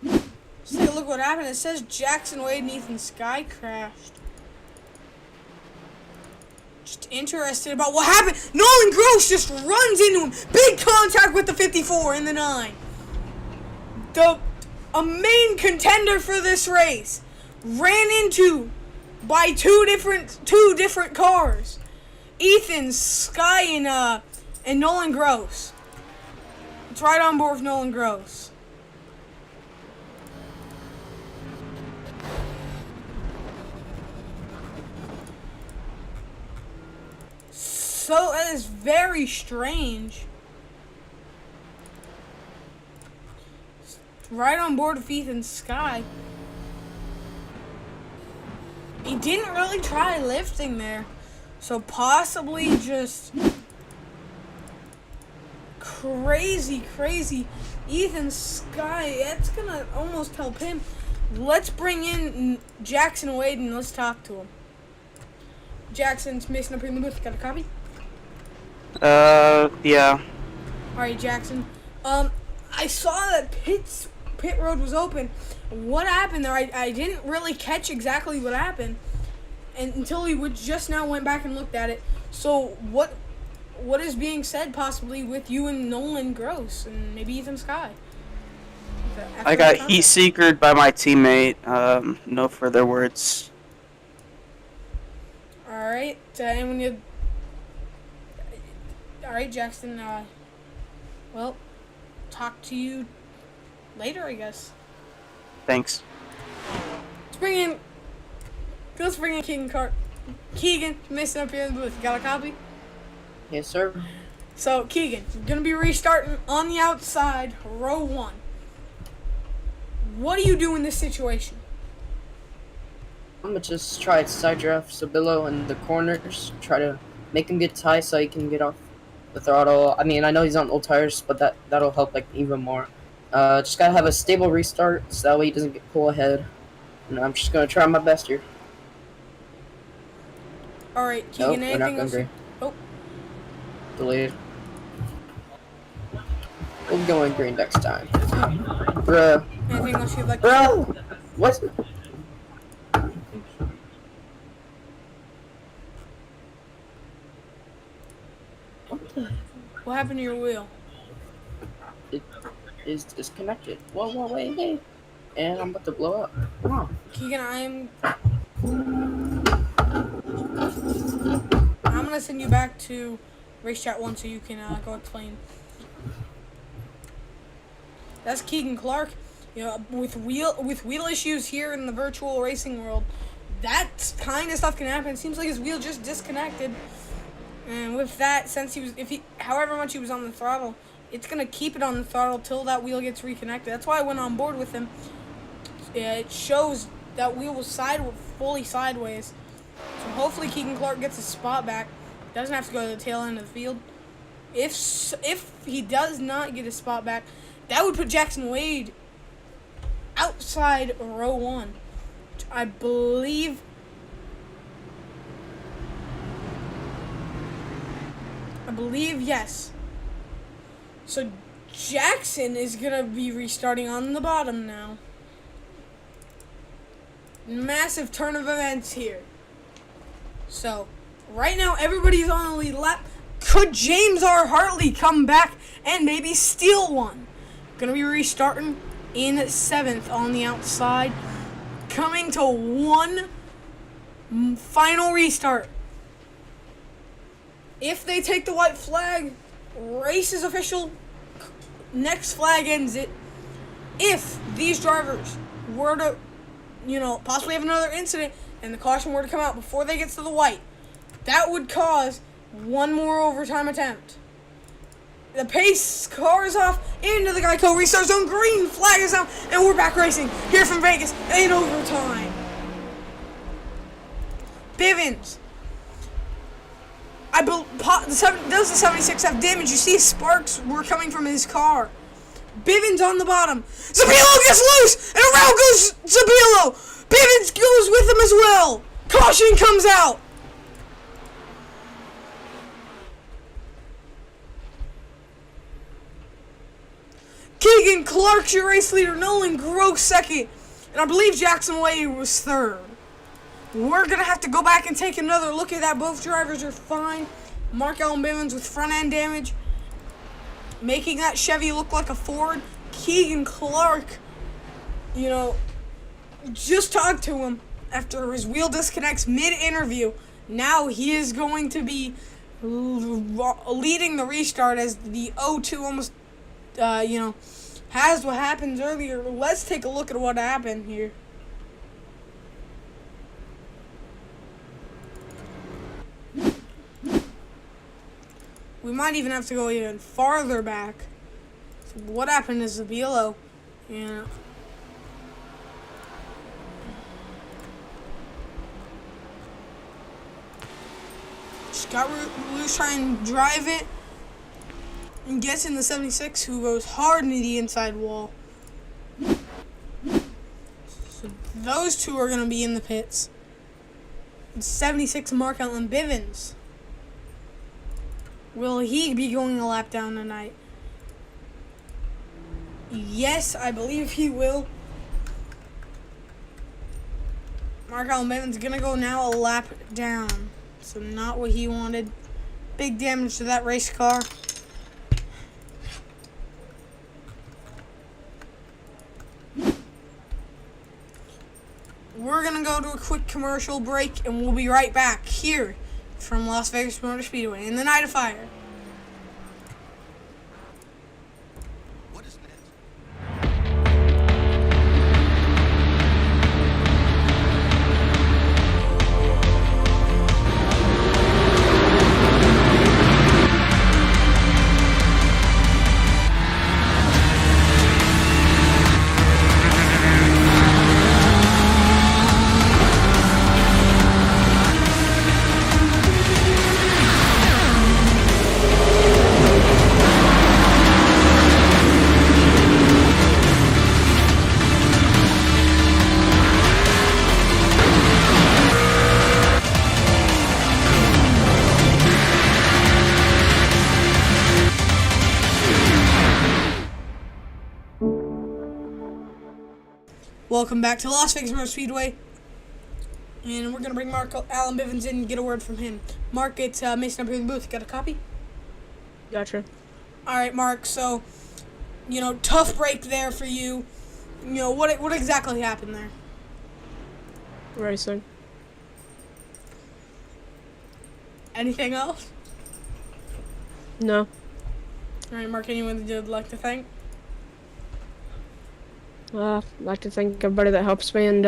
Let's take a look what happened. It says Jackson Wade and Ethan Sky crashed. Just interested about what happened. Nolan Gross just runs into him. Big contact with the 54 in the 9. A main contender for this race ran into by two different cars. Ethan Sky and Nolan Gross. It's right on board with Nolan Gross. So that is very strange. Right on board with Ethan Sky. He didn't really try lifting there. So possibly just crazy Ethan Sky. That's gonna almost help him. Let's bring in Jackson Wade and let's talk to him. Jackson's missing up in the booth. Got a copy? Yeah. Alright, Jackson. I saw that pit road was open. What happened there? I didn't really catch exactly what happened, and until we would just now went back and looked at it. So what is being said possibly with you and Nolan Gross and maybe Ethan Sky? I got heat seekered by my teammate. No further words. All right, and when you, all right, Jackson. Well, talk to you later, I guess. Thanks. Let's bring in Keegan Keegan, Mason up here in the booth. Got a copy? Yes, sir. So, Keegan, you're going to be restarting on the outside, row 1. What do you do in this situation? I'm gonna just try to side draft Sabilo in the corners, try to make him get tight so he can get off the throttle. I mean, I know he's on old tires, but that'll help like even more. Just gotta have a stable restart so that way he doesn't get pull ahead. And I'm just gonna try my best here. All right, Keegan, Nope, we're not anything going else? green. Oh, Delayed. We'll be going green next time. Bruh. anything else you'd like to say? Bro! What? What happened to your wheel? It is disconnected. Whoa, wait. And I'm about to blow up. Come on. Keegan, I'm gonna send you back to Race Chat 1 so you can go explain. That's Keegan Clark. You know, with wheel issues here in the virtual racing world, that kind of stuff can happen. It seems like his wheel just disconnected, and with that, since however much he was on the throttle, it's gonna keep it on the throttle till that wheel gets reconnected. That's why I went on board with him. It shows that wheel was fully sideways. So hopefully Keegan Clark gets his spot back. Doesn't have to go to the tail end of the field. If he does not get his spot back, that would put Jackson Wade outside row 1. I believe yes. So Jackson is gonna be restarting on the bottom now. Massive turn of events here. So right now everybody's on the lead lap. Could James R. Hartley come back and maybe steal one? Gonna be restarting in 7th on the outside. Coming to one final restart. If they take the white flag, race is official. Next flag ends it. If these drivers were to, possibly have another incident and the caution were to come out before they get to the white, that would cause one more overtime attempt. The pace car is off into the Geico restart zone. Green flag is out, and we're back racing here from Vegas in overtime. Bivens. Those the 76 have damage. You see sparks were coming from his car. Bivens on the bottom. Zabilo gets loose, and around goes Zabilo. Bivens goes with him as well. Caution comes out. Keegan Clark's your race leader. Nolan Gross second. And I believe Jackson Wade was third. We're going to have to go back and take another look at that. Both drivers are fine. Mark Allen Bivens with front end damage, making that Chevy look like a Ford. Keegan Clark, just talked to him after his wheel disconnects mid-interview. Now he is going to be leading the restart as the 0-2 almost, has what happened earlier. Let's take a look at what happened here. We might even have to go even farther back. So what happened is Zabilo, just got loose trying to drive it and gets in the 76, who goes hard into the inside wall. So those two are going to be in the pits. 76 Mark Allen Bivens. Will he be going a lap down tonight? Yes, I believe he will. Mark Allen Bivens gonna go now a lap down. So not what he wanted. Big damage to that race car. We're gonna go to a quick commercial break and we'll be right back here from Las Vegas Motor Speedway in the Night of Fire. What is next? Welcome back to Las Vegas Motor Speedway. And we're going to bring Mark Allen Bivens in and get a word from him. Mark, it's Mason up here in the booth. Got a copy? Gotcha. Alright, Mark, so, tough break there for you. What exactly happened there? Racing. Anything else? No. Alright, Mark, anyone that you'd like to thank? I'd like to thank everybody that helps me, and,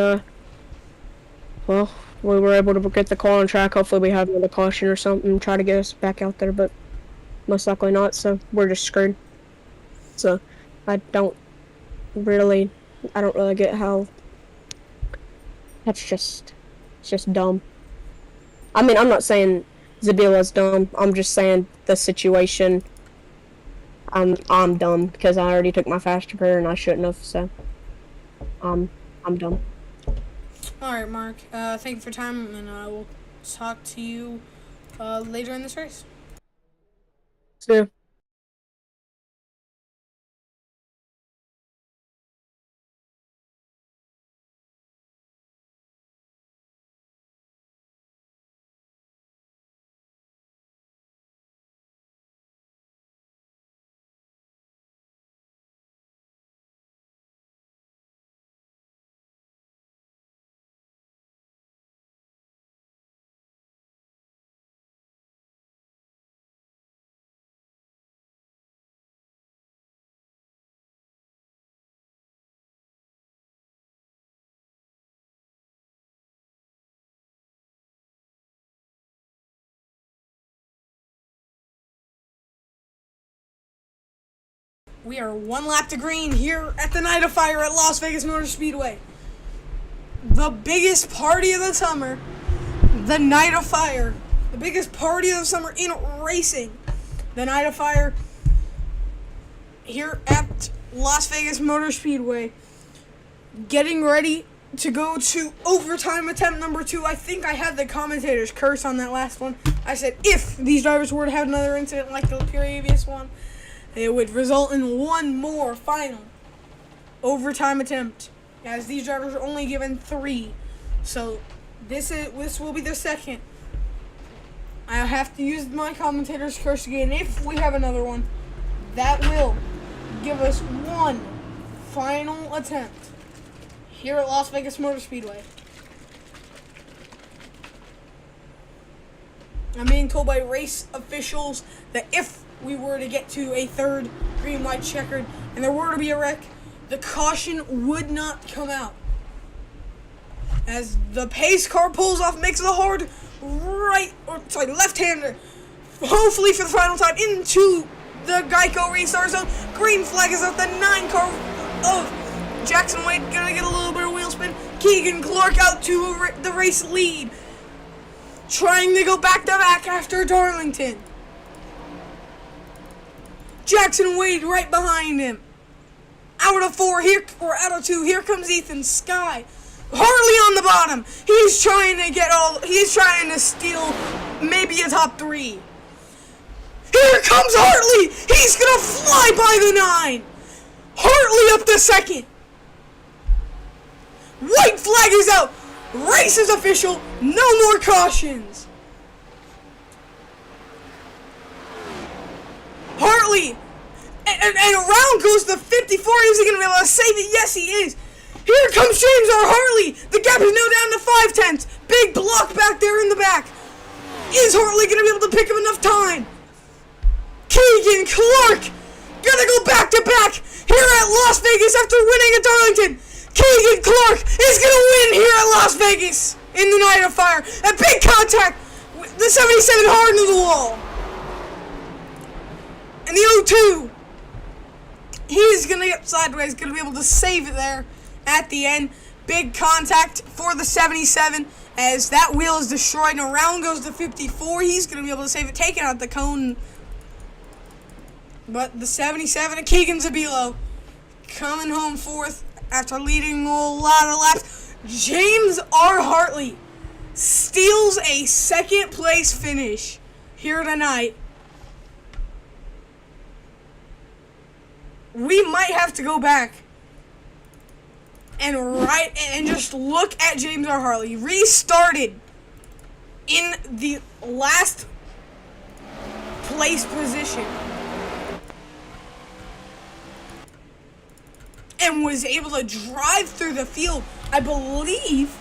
well, we were able to get the car on track. Hopefully we have another caution or something, try to get us back out there, but most likely not, so we're just screwed. So, I don't really get how, it's just dumb. I mean, I'm not saying Zabila's dumb, I'm just saying the situation, I'm dumb, because I already took my fast repair and I shouldn't have, so, I'm dumb. Alright, Mark, thank you for your time, and we'll talk to you later in this race. See ya. We are one lap to green here at the Night of Fire at Las Vegas Motor Speedway. The biggest party of the summer, the Night of Fire. The biggest party of the summer in racing. The Night of Fire here at Las Vegas Motor Speedway. Getting ready to go to overtime attempt number 2. I think I had the commentator's curse on that last one. I said if these drivers were to have another incident like the previous one, it would result in one more final overtime attempt, as these drivers are only given 3. So this will be the second. I have to use my commentator's curse again. If we have another one, that will give us one final attempt here at Las Vegas Motor Speedway. I'm being told by race officials that if we were to get to a third green, white, checkered, and there were to be a wreck, the caution would not come out. As the pace car pulls off, makes the hard left-hander, hopefully for the final time, into the Geico restart zone. Green flag is up. The 9 car of Jackson Wade gonna get a little bit of wheel spin. Keegan Clark out to the race lead, trying to go back-to-back after Darlington. Jackson Wade right behind him. Out of 4 here, or out of 2, here comes Ethan Sky. Harley on the bottom. He's trying to steal maybe a top 3. Here comes Hartley. He's gonna fly by the 9. Hartley up to second. White flag is out. Race is official. No more cautions. Hartley. And around goes the 54. Is he going to be able to save it? Yes, he is. Here comes James R. Hartley. The gap is now down to 5/10. Big block back there in the back. Is Hartley going to be able to pick up enough time? Keegan Clark gonna go back to back here at Las Vegas after winning at Darlington. Keegan Clark is gonna win here at Las Vegas in the Night of Fire. A big contact. The 77 hard into the wall. And the 02. He's gonna get sideways, gonna be able to save it there at the end. Big contact for the 77 as that wheel is destroyed and around goes the 54. He's gonna be able to save it, taking out the cone. But the 77 of Keegan Zabilo coming home fourth after leading a lot of laps. James R. Hartley steals a second place finish here tonight. We might have to go back and just look at James R. Hartley. Restarted in the last place position. And was able to drive through the field. I believe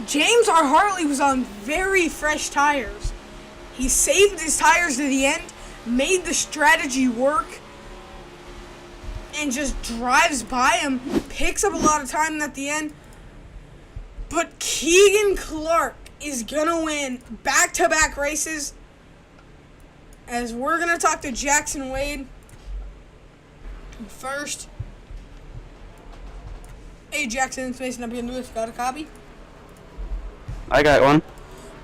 James R. Hartley was on very fresh tires. He saved his tires to the end, made the strategy work, and just drives by him, picks up a lot of time at the end. But Keegan Clark is gonna win back-to-back races, as we're gonna talk to Jackson Wade first. Hey Jackson, Space and WNS, got a copy? I got one.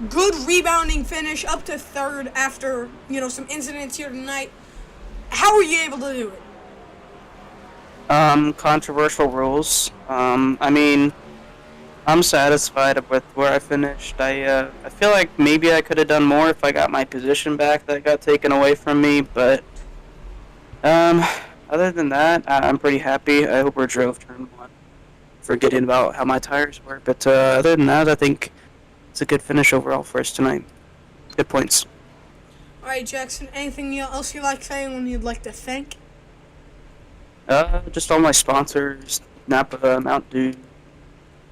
Good rebounding finish up to third after, some incidents here tonight. How were you able to do it? Controversial rules. I'm satisfied with where I finished. I feel like maybe I could have done more if I got my position back that got taken away from me, but other than that, I'm pretty happy. I hope we drove turn one, forgetting about how my tires were. But other than that, I think it's a good finish overall for us tonight. Good points. All right, Jackson, anything else you like saying when you'd like to thank? Just all my sponsors, Napa, Mountain Dew,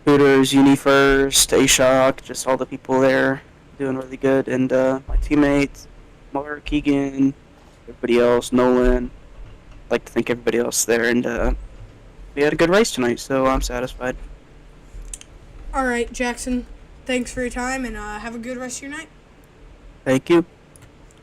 Hooters, UniFirst, A-Shock, just all the people there doing really good. And my teammates, Mark, Keegan, everybody else, Nolan. I'd like to thank everybody else there, and we had a good race tonight, so I'm satisfied. All right, Jackson, thanks for your time, and have a good rest of your night. Thank you.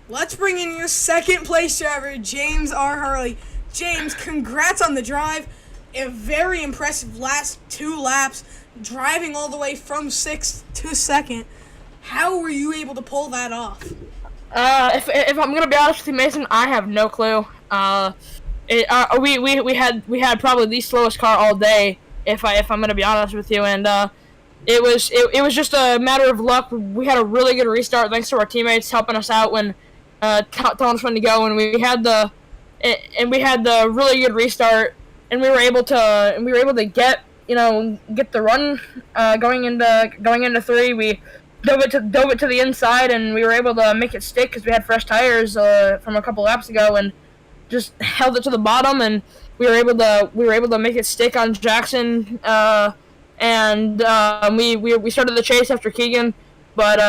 Let's bring in your second place driver, James R. Hartley. James, congrats on the drive. A very impressive last 2 laps, driving all the way from 6th to 2nd. How were you able to pull that off? If I'm gonna be honest with you, Mason, I have no clue. We had probably the slowest car all day, if I'm gonna be honest with you, and it was just a matter of luck. We had a really good restart thanks to our teammates helping us out when telling us when to go, and we had the really good restart, and we were able to get the run going into 3. We dove it to the inside, and we were able to make it stick because we had fresh tires from a couple laps ago, and just held it to the bottom, and we were able to make it stick on Jackson, and we started the chase after Keegan, but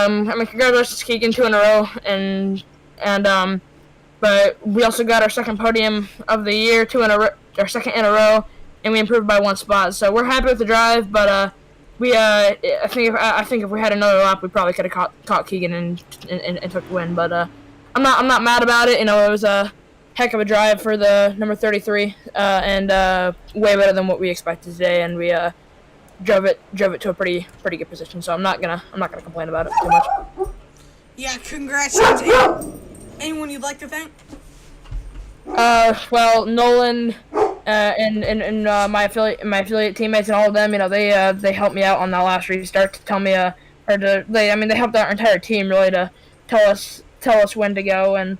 congratulations to Keegan, 2 in a row, and but we also got our second podium of the year, our second in a row, and we improved by 1 spot, so we're happy with the drive, but I think if we had another lap, we probably could have caught Keegan and took the win, but I'm not mad about it. It was a heck of a drive for the number 33, and way better than what we expected today, and we drove it to a pretty good position. So I'm not gonna complain about it too much. Yeah, congrats, James. Anyone you'd like to thank? Well, Nolan, and my affiliate teammates and all of them. They helped me out on that last restart to tell me they helped our entire team really to tell us when to go, and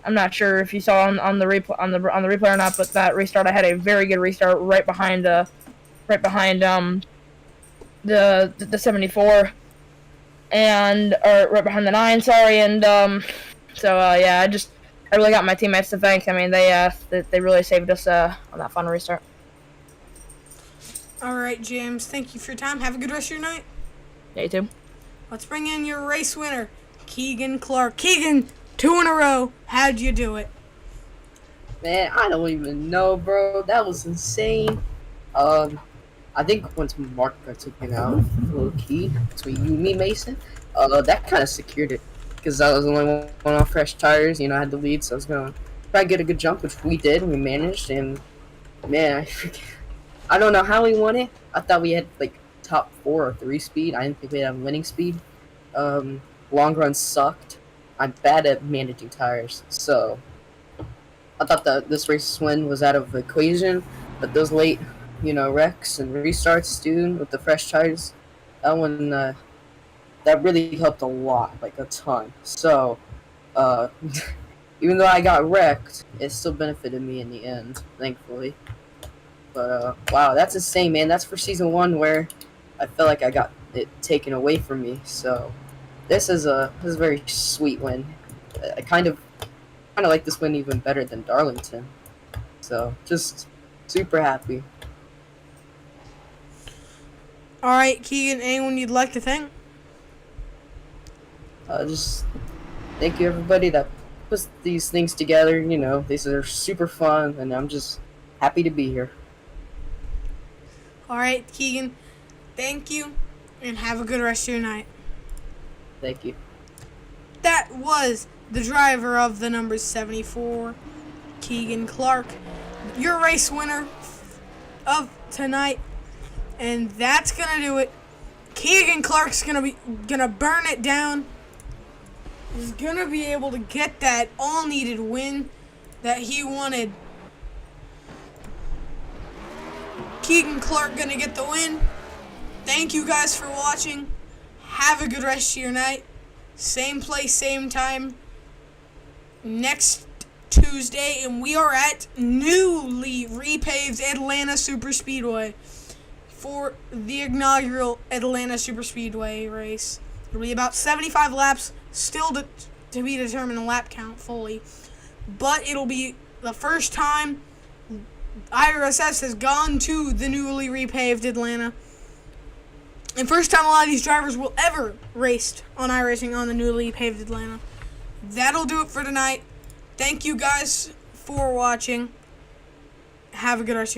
I'm not sure if you saw on the replay or not, but that restart, I had a very good restart right behind the 74, and or right behind the 9, sorry, and yeah, I really got my teammates to thank. I mean, they really saved us on that final restart. All right, James. Thank you for your time. Have a good rest of your night. Yeah, you too. Let's bring in your race winner, Keegan Clark. Keegan, 2 in a row. How'd you do it? Man, I don't even know, bro. That was insane. I think once Mark took me out, low key, between you and me, Mason, that kind of secured it. Because I was the only one on fresh tires, I had the lead, so I was going to try to get a good jump, which we did, we managed, and man, I don't know how we won it. I thought we had, top 4 or 3 speed. I didn't think we had winning speed. Long run sucked. I'm bad at managing tires, so I thought that this race win was out of the equation, but those late, wrecks and restarts, dude, with the fresh tires, that one, that really helped a lot, a ton. So, even though I got wrecked, it still benefited me in the end, thankfully. But, wow, that's insane, man. That's for Season 1 where I felt like I got it taken away from me, so this is a very sweet win. I kind of like this win even better than Darlington. So, just super happy. All right, Keegan, anyone you'd like to thank? Just thank you, everybody that puts these things together. These are super fun, and I'm just happy to be here. All right, Keegan, thank you, and have a good rest of your night. Thank you. That was the driver of the number 74, Keegan Clark, your race winner of tonight. And that's gonna do it. Keegan Clark's gonna burn it down. He's gonna be able to get that all needed win that he wanted. Keegan Clark gonna get the win. Thank you guys for watching. Have a good rest of your night. Same place, same time next Tuesday, and we are at newly repaved Atlanta Superspeedway for the inaugural Atlanta Superspeedway race. It'll be about 75 laps, still to be determined lap count fully, but it'll be the first time IRSS has gone to the newly repaved Atlanta, and first time a lot of these drivers will ever race on iRacing on the newly paved Atlanta. That'll do it for tonight. Thank you guys for watching. Have a good rest of your